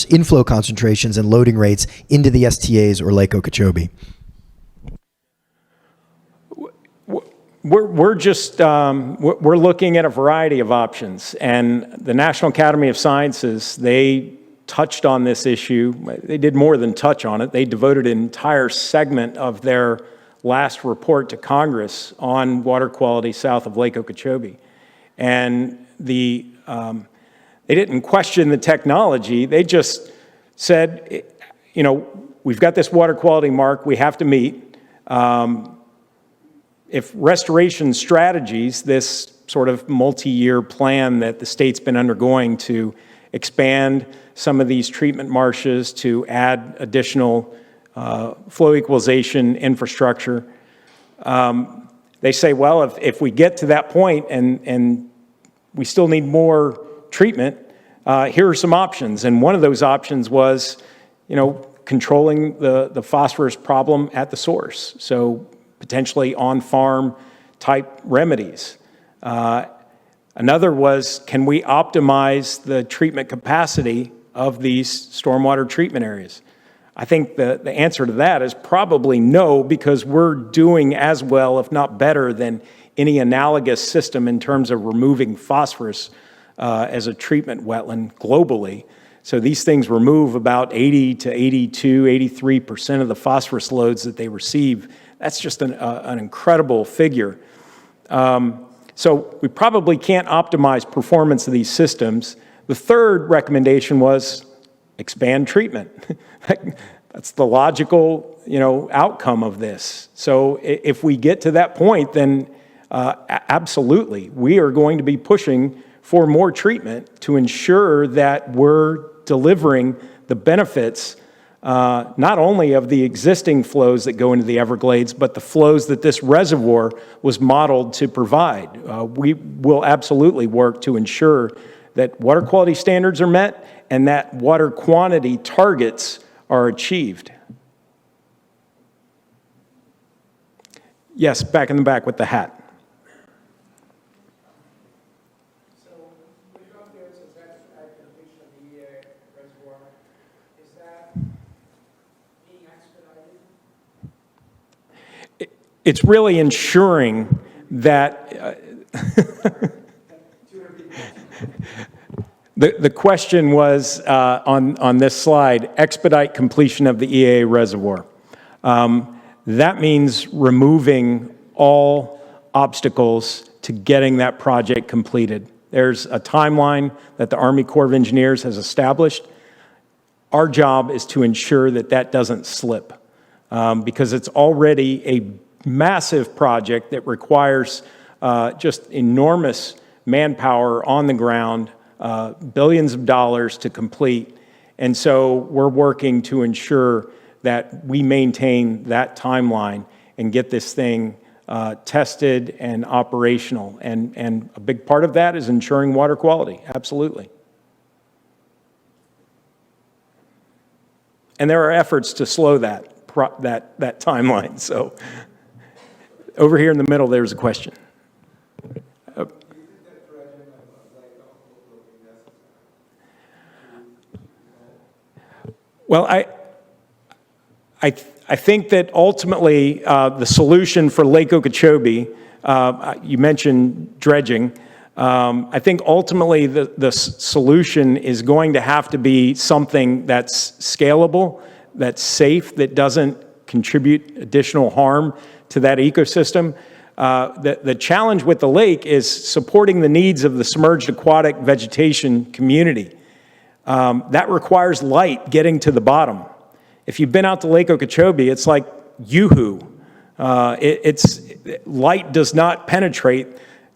inflow concentrations and loading rates into the STAs or Lake Okeechobee? We're just we're looking at a variety of options, and the National Academy of Sciences, they touched on this issue. They did more than touch on it. They devoted an entire segment of their last report to Congress on water quality south of Lake Okeechobee. And they didn't question the technology. They just said, we've got this water quality mark we have to meet. If restoration strategies, this sort of multi-year plan that the state's been undergoing to expand some of these treatment marshes, to add additional flow equalization infrastructure. They say, well, if we get to that point and we still need more treatment, here are some options. And one of those options was, controlling the phosphorus problem at the source. So potentially on-farm type remedies. Another was, can we optimize the treatment capacity of these stormwater treatment areas? I think the answer to that is probably no, because we're doing as well, if not better, than any analogous system in terms of removing phosphorus as a treatment wetland globally. So these things remove about 80 to 82, 83% of the phosphorus loads that they receive. That's just an incredible figure. So we probably can't optimize performance of these systems. The third recommendation was expand treatment. That's the logical, outcome of this. So if we get to that point, then absolutely, we are going to be pushing for more treatment to ensure that we're delivering the benefits not only of the existing flows that go into the Everglades, but the flows that this reservoir was modeled to provide. We will absolutely work to ensure that water quality standards are met and that water quantity targets are achieved. Yes, back in the back with the hat. So, when you up there, it says that's at completion of the reservoir. Is that being expedited? It's really ensuring that the question was on this slide, expedite completion of the EA reservoir. That means removing all obstacles to getting that project completed. There's a timeline that the Army Corps of Engineers has established. Our job is to ensure that that doesn't slip because it's already a massive project that requires just enormous manpower on the ground, billions of dollars to complete. And so we're working to ensure that we maintain that timeline and get this thing tested and operational. And a big part of that is ensuring water quality, absolutely. And there are efforts to slow that timeline. So over here in the middle, there's a question. Well, I think that ultimately the solution for Lake Okeechobee, you mentioned dredging, I think ultimately the solution is going to have to be something that's scalable, that's safe, that doesn't contribute additional harm to that ecosystem. The challenge with the lake is supporting the needs of the submerged aquatic vegetation community. That requires light getting to the bottom. If you've been out to Lake Okeechobee, it's like yoo-hoo. Light does not penetrate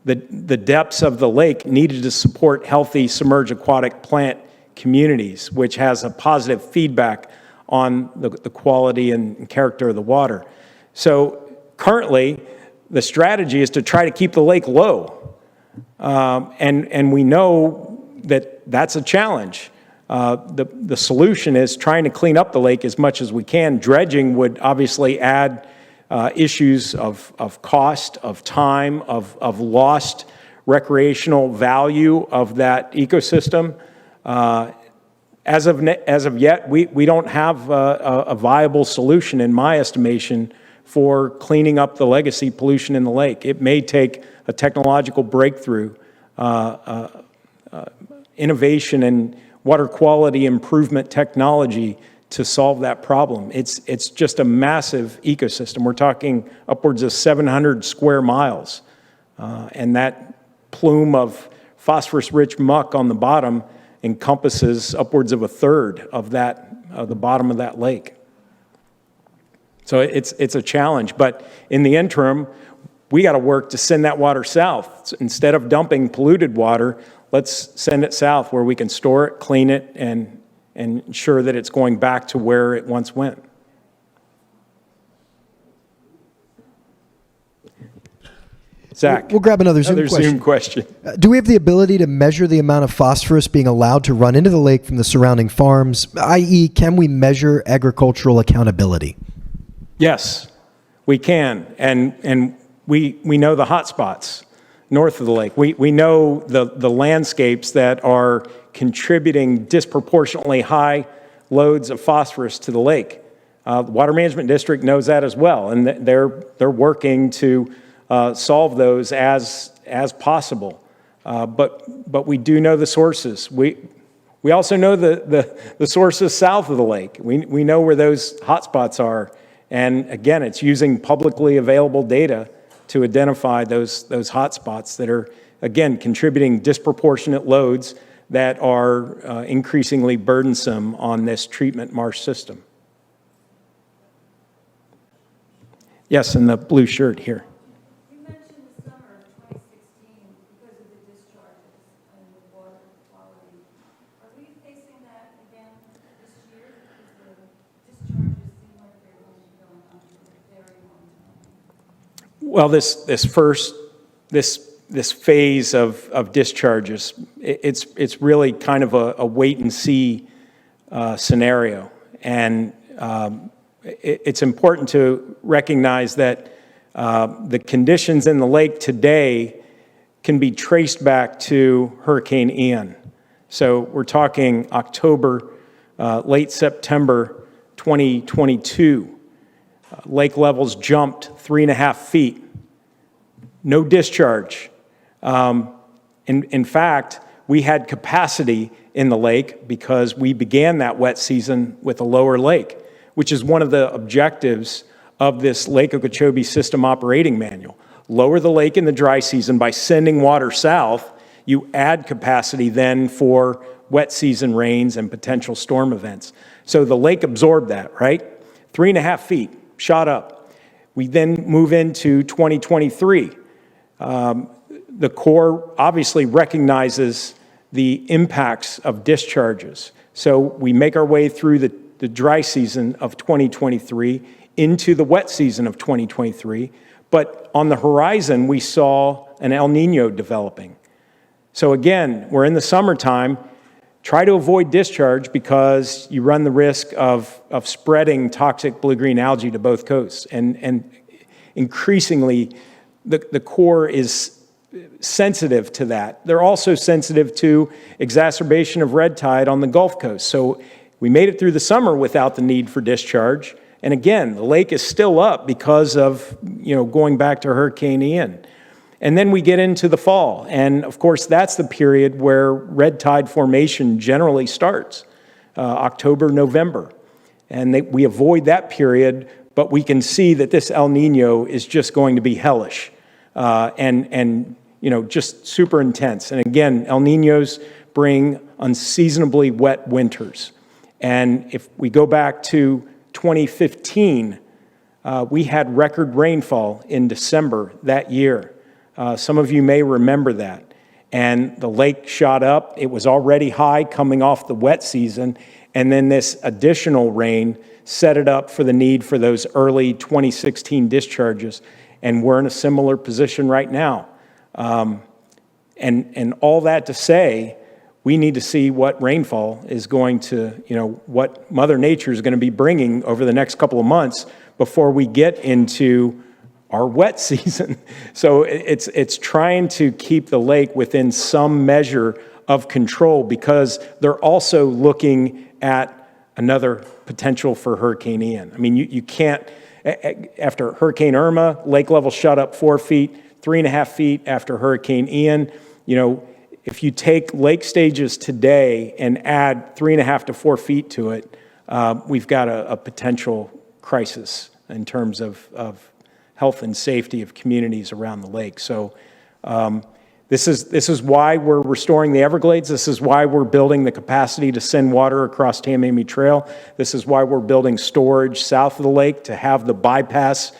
the depths of the lake needed to support healthy submerged aquatic plant communities, which has a positive feedback on the quality and character of the water. So currently, the strategy is to try to keep the lake low. And we know that that's a challenge. The solution is trying to clean up the lake as much as we can. Dredging would obviously add issues of cost, of time, of lost recreational value of that ecosystem. As of yet, we don't have a viable solution, in my estimation, for cleaning up the legacy pollution in the lake. It may take a technological breakthrough, innovation and water quality improvement technology to solve that problem. It's just a massive ecosystem. We're talking upwards of 700 square miles. And that plume of phosphorus-rich muck on the bottom encompasses upwards of a third of the bottom of that lake. So it's a challenge. But in the interim, we got to work to send that water south. Instead of dumping polluted water, let's send it south where we can store it, clean it, and ensure that it's going back to where it once went. Zach. We'll grab another Zoom question. Do we have the ability to measure the amount of phosphorus being allowed to run into the lake from the surrounding farms, i.e., can we measure agricultural accountability? Yes, we can. And we know the hot spots north of the lake. We know the landscapes that are contributing disproportionately high loads of phosphorus to the lake. The Water Management District knows that as well, and they're working to solve those as possible. But we do know the sources. We also know the sources south of the lake. We know where those hotspots are. And again, it's using publicly available data to identify those hotspots that are, again, contributing disproportionate loads that are increasingly burdensome on this treatment marsh system. Yes, in the blue shirt here. You mentioned the summer of 2016 because of the discharges and the water quality. Are we facing that again this year? Because the discharges seem like they're going to be going on for a very long time. Well, this phase of discharges, it's really kind of a wait and see scenario, and it's important to recognize that the conditions in the lake today can be traced back to Hurricane Ian. So we're talking October, late September 2022. Lake levels jumped 3.5 feet. No discharge. In fact, we had capacity in the lake because we began that wet season with a lower lake, which is one of the objectives of this Lake Okeechobee System Operating Manual. Lower the lake in the dry season by sending water south. You add capacity then for wet season rains and potential storm events. So the lake absorbed that, right? 3.5 feet, shot up. We then move into 2023. The Corps obviously recognizes the impacts of discharges. So we make our way through the dry season of 2023 into the wet season of 2023. But on the horizon, we saw an El Nino developing. So again, we're in the summertime. Try to avoid discharge because you run the risk of spreading toxic blue-green algae to both coasts. And increasingly, the Corps is sensitive to that. They're also sensitive to exacerbation of red tide on the Gulf Coast. So we made it through the summer without the need for discharge. And again, the lake is still up because of, going back to Hurricane Ian. And then we get into the fall. And of course, that's the period where red tide formation generally starts, October, November. And we avoid that period, but we can see that this El Nino is just going to be hellish. And just super intense. And again, El Ninos bring unseasonably wet winters. And if we go back to 2015, we had record rainfall in December that year. Some of you may remember that. And the lake shot up. It was already high coming off the wet season. And then this additional rain set it up for the need for those early 2016 discharges. And we're in a similar position right now. And all that to say, we need to see what rainfall is going to, what Mother Nature is going to be bringing over the next couple of months before we get into our wet season. So it's trying to keep the lake within some measure of control because they're also looking at another potential for Hurricane Ian. I mean, you can't, after Hurricane Irma, lake level shot up 4 feet, 3.5 feet after Hurricane Ian. If you take lake stages today and add 3.5 to 4 feet to it, we've got a potential crisis in terms of health and safety of communities around the lake. So this is why we're restoring the Everglades. This is why we're building the capacity to send water across Tamiami Trail. This is why we're building storage south of the lake to have the bypass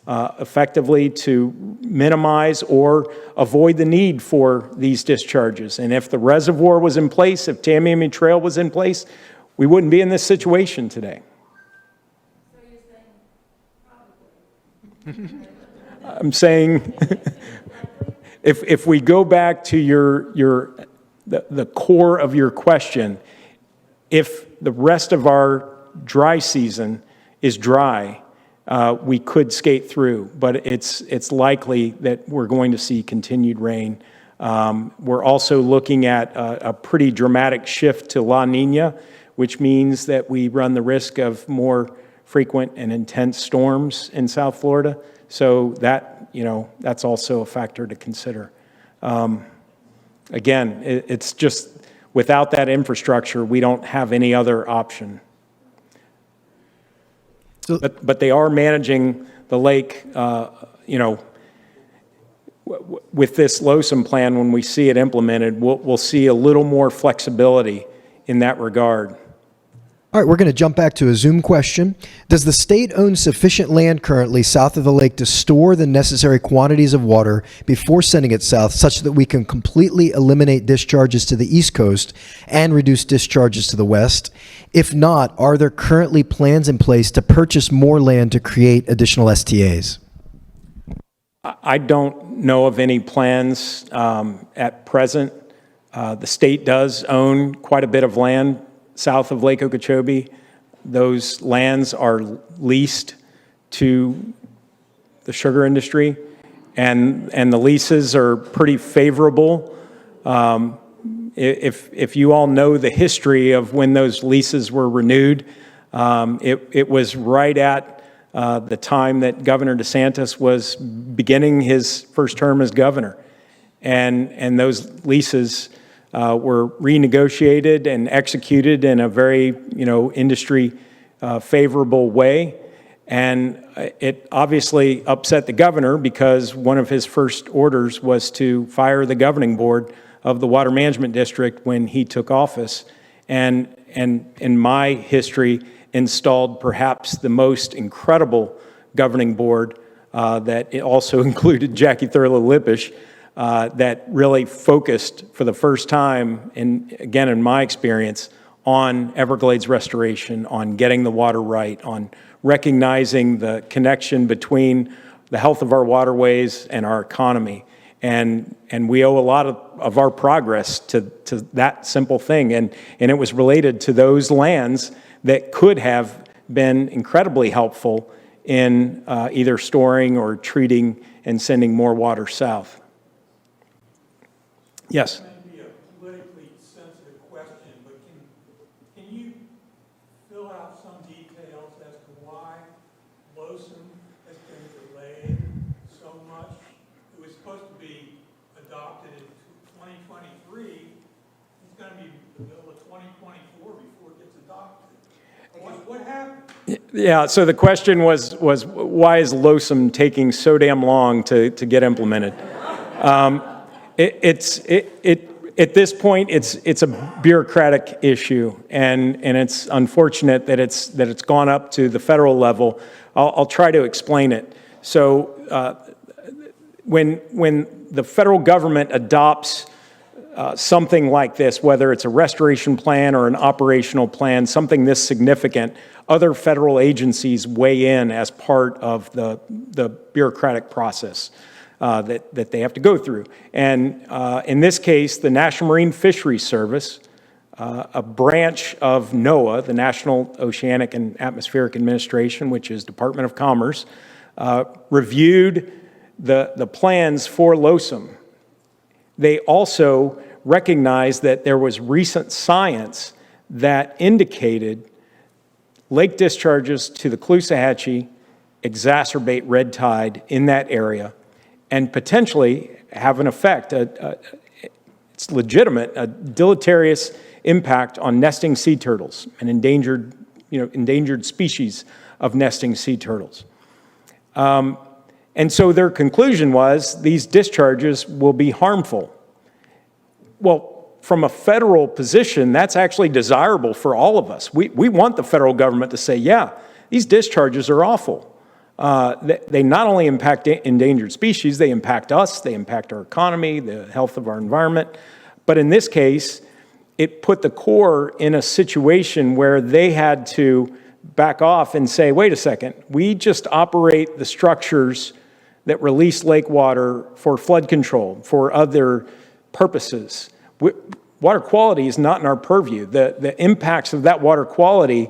effectively to minimize or avoid the need for these discharges. And if the reservoir was in place, if Tamiami Trail was in place, we wouldn't be in this situation today. So you're saying probably? I'm saying if we go back to the core of your question, if the rest of our dry season is dry, we could skate through, but it's likely that we're going to see continued rain. We're also looking at a pretty dramatic shift to La Nina, which means that we run the risk of more frequent and intense storms in South Florida. So that, that's also a factor to consider. Again, it's just without that infrastructure, we don't have any other option. So, But they are managing the lake, with this LOSUM plan. When we see it implemented, we'll see a little more flexibility in that regard. all right, we're going to jump back to a Zoom question. Does the state own sufficient land currently south of the lake to store the necessary quantities of water before sending it south, such that we can completely eliminate discharges to the east coast and reduce discharges to the west? If not, are there currently plans in place to purchase more land to create additional STAs? I don't know of any plans at present. The state does own quite a bit of land south of Lake Okeechobee. Those lands are leased to the sugar industry, and the leases are pretty favorable. If you all know the history of when those leases were renewed, it was right at the time that Governor DeSantis was beginning his first term as governor. And those leases were renegotiated and executed in a very, industry favorable way. And it obviously upset the governor because one of his first orders was to fire the governing board of the Water Management District when he took office. And in my history, installed perhaps the most incredible governing board that it also included Jackie Thurlow-Lippisch, that really focused for the first time, and again, in my experience, on Everglades restoration, on getting the water right, on recognizing the connection between the health of our waterways and our economy. And we owe a lot of our progress to that simple thing. And it was related to those lands that could have been incredibly helpful in either storing or treating and sending more water south. Yes? It may be a politically sensitive question, but can you fill out some details as to why LOSUM has been delayed so much? It was supposed to be adopted in 2023. It's going to be the middle of 2024 before it gets adopted. What happened? Yeah, so the question was why is LOSUM taking so damn long to get implemented? At this point, it's a bureaucratic issue, and it's unfortunate that it's gone up to the federal level. I'll try to explain it. So when the federal government adopts something like this, whether it's a restoration plan or an operational plan, something this significant, other federal agencies weigh in as part of the bureaucratic process that they have to go through. And in this case, the National Marine Fisheries Service, a branch of NOAA, the National Oceanic and Atmospheric Administration, which is Department of Commerce, reviewed the plans for LOSUM. They also recognized that there was recent science that indicated lake discharges to the Caloosahatchee exacerbate red tide in that area and potentially have an effect, it's legitimate, a deleterious impact on nesting sea turtles, an endangered species of nesting sea turtles. And so their conclusion was these discharges will be harmful. Well, from a federal position, that's actually desirable for all of us. We want the federal government to say, yeah, these discharges are awful. They not only impact endangered species, they impact us, they impact our economy, the health of our environment. But in this case, it put the Corps in a situation where they had to back off and say, wait a second, we just operate the structures that release lake water for flood control, for other purposes. Water quality is not in our purview. The impacts of that water quality,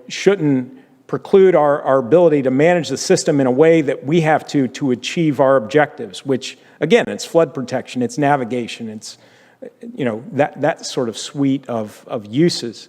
shouldn't preclude our ability to manage the system in a way that we have to achieve our objectives, which, again, it's flood protection, it's navigation, it's that sort of suite of uses.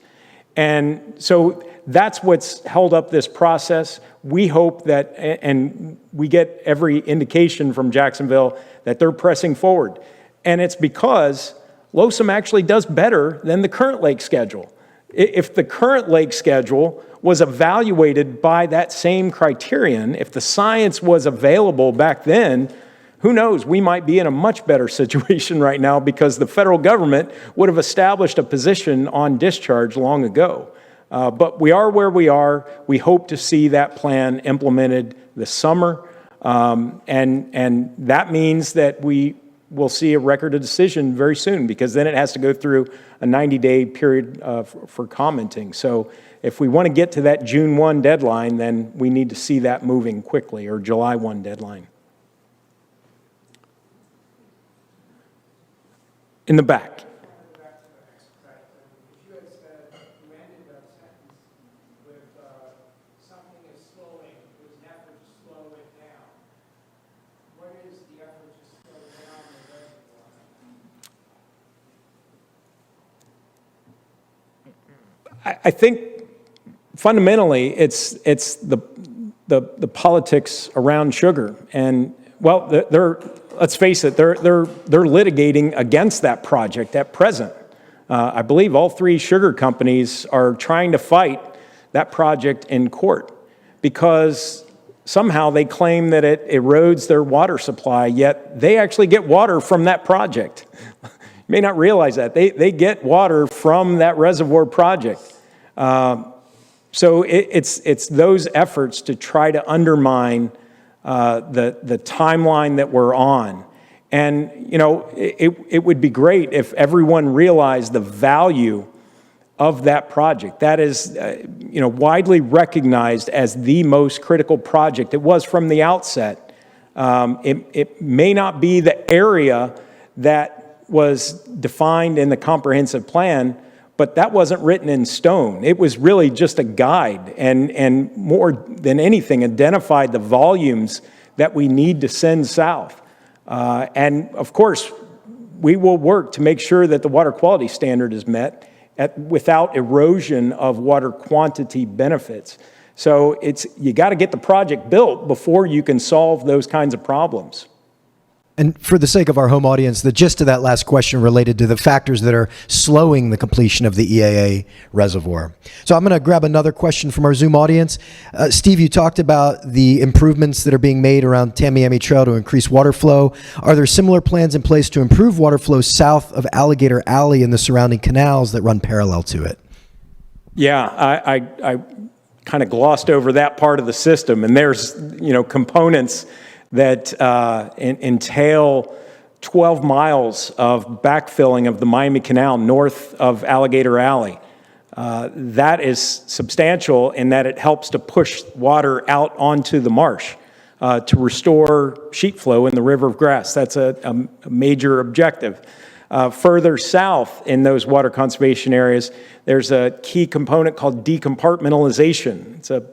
And so that's what's held up this process. We hope that, and we get every indication from Jacksonville that they're pressing forward. And it's because LOSUM actually does better than the current lake schedule. If the current lake schedule was evaluated by that same criterion, if the science was available back then, who knows, we might be in a much better situation right now because the federal government would have established a position on discharge long ago. But we are where we are. We hope to see that plan implemented this summer. And that means that we will see a record of decision very soon, because then it has to go through a 90-day period for commenting. So if we want to get to that June 1 deadline, then we need to see that moving quickly, or July 1 deadline. In the back. If you had said, you ended that sentence with something is slowing, there's an effort to slow it down. What is the effort to slow down the reservoir? I think fundamentally it's the politics around sugar. And well, let's face it, they're litigating against that project at present. I believe all three sugar companies are trying to fight that project in court because somehow they claim that it erodes their water supply, yet they actually get water from that project. You may not realize that. They get water from that reservoir project. So it's those efforts to try to undermine the timeline that we're on. And, it would be great if everyone realized the value of that project. That is, widely recognized as the most critical project. It was from the outset. It may not be the area that was defined in the comprehensive plan, but that wasn't written in stone. It was really just a guide, and more than anything, identified the volumes that we need to send south. And of course, we will work to make sure that the water quality standard is met without erosion of water quantity benefits. So you got to get the project built before you can solve those kinds of problems. And for the sake of our home audience, the gist of that last question related to the factors that are slowing the completion of the EAA reservoir. So I'm going to grab another question from our Zoom audience. Steve, you talked about the improvements that are being made around Tamiami Trail to increase water flow. Are there similar plans in place to improve water flow south of Alligator Alley and the surrounding canals that run parallel to it? Yeah, I kind of glossed over that part of the system, and there's components that entail 12 miles of backfilling of the Miami Canal north of Alligator Alley. That is substantial in that it helps to push water out onto the marsh to restore sheet flow in the River of Grass. That's a major objective. Further south in those water conservation areas, there's a key component called decompartmentalization. It's a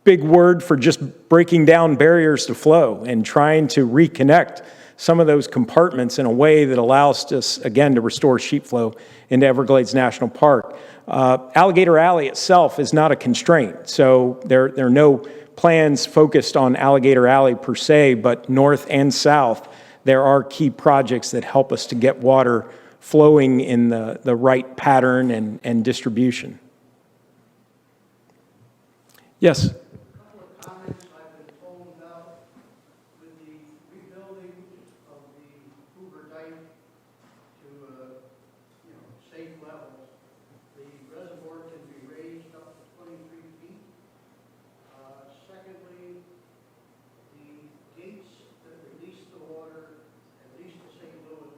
big word for just breaking down barriers to flow and trying to reconnect some of those compartments in a way that allows us, again, to restore sheet flow into Everglades National Park. Alligator Alley itself is not a constraint, so there are no plans focused on Alligator Alley per se, but north and south, there are key projects that help us to get water flowing in the right pattern and distribution. Yes? Comments I've been told about with the rebuilding of the Hoover Dike to, safe levels. The reservoir can be raised up to 23 feet. Secondly, the gates that release the water, at least to St. Louis,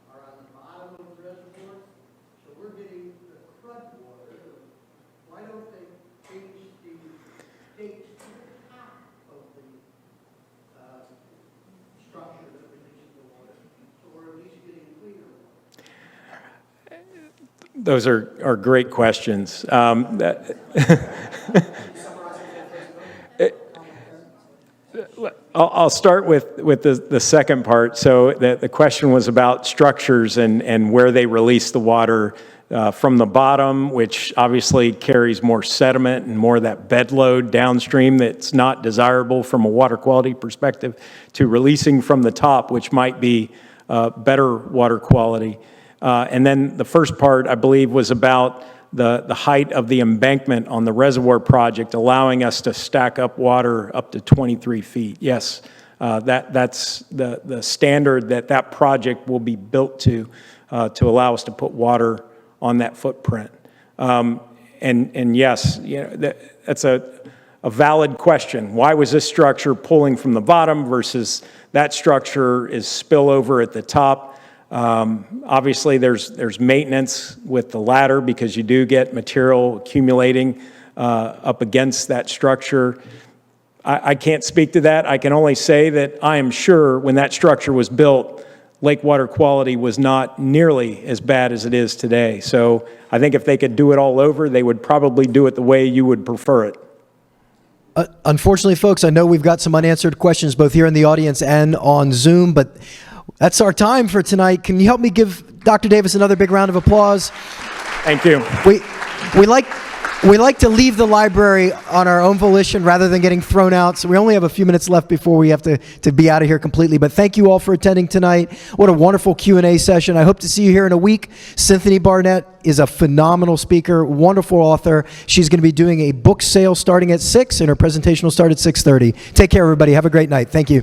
are on the bottom of the reservoir. So we're getting the flood water. Why don't they change the gates to the top of the structure that releases the water? So we're at least getting cleaner water. Those are great questions. I'll start with the second part. So the question was about structures and where they release the water from the bottom, which obviously carries more sediment and more of that bed load downstream that's not desirable from a water quality perspective, to releasing from the top, which might be better water quality. And then the first part, I believe, was about the height of the embankment on the reservoir project, allowing us to stack up water up to 23 feet. Yes, that's the standard that project will be built to allow us to put water on that footprint. And yes, that's a valid question. Why was this structure pulling from the bottom versus that structure is spillover at the top? Obviously, there's maintenance with the ladder because you do get material accumulating up against that structure. I can't speak to that. I can only say that I am sure when that structure was built, lake water quality was not nearly as bad as it is today. So I think if they could do it all over, they would probably do it the way you would prefer it. Unfortunately, folks, I know we've got some unanswered questions both here in the audience and on Zoom, but that's our time for tonight. Can you help me give Dr. Davis another big round of applause? Thank you. We like to leave the library on our own volition rather than getting thrown out. So we only have a few minutes left before we have to be out of here completely. But thank you all for attending tonight. What a wonderful Q&A session. I hope to see you here in a week. Cynthia Barnett is a phenomenal speaker, wonderful author. She's going to be doing a book sale starting at 6, and her presentation will start at 6:30. Take care, everybody. Have a great night. Thank you.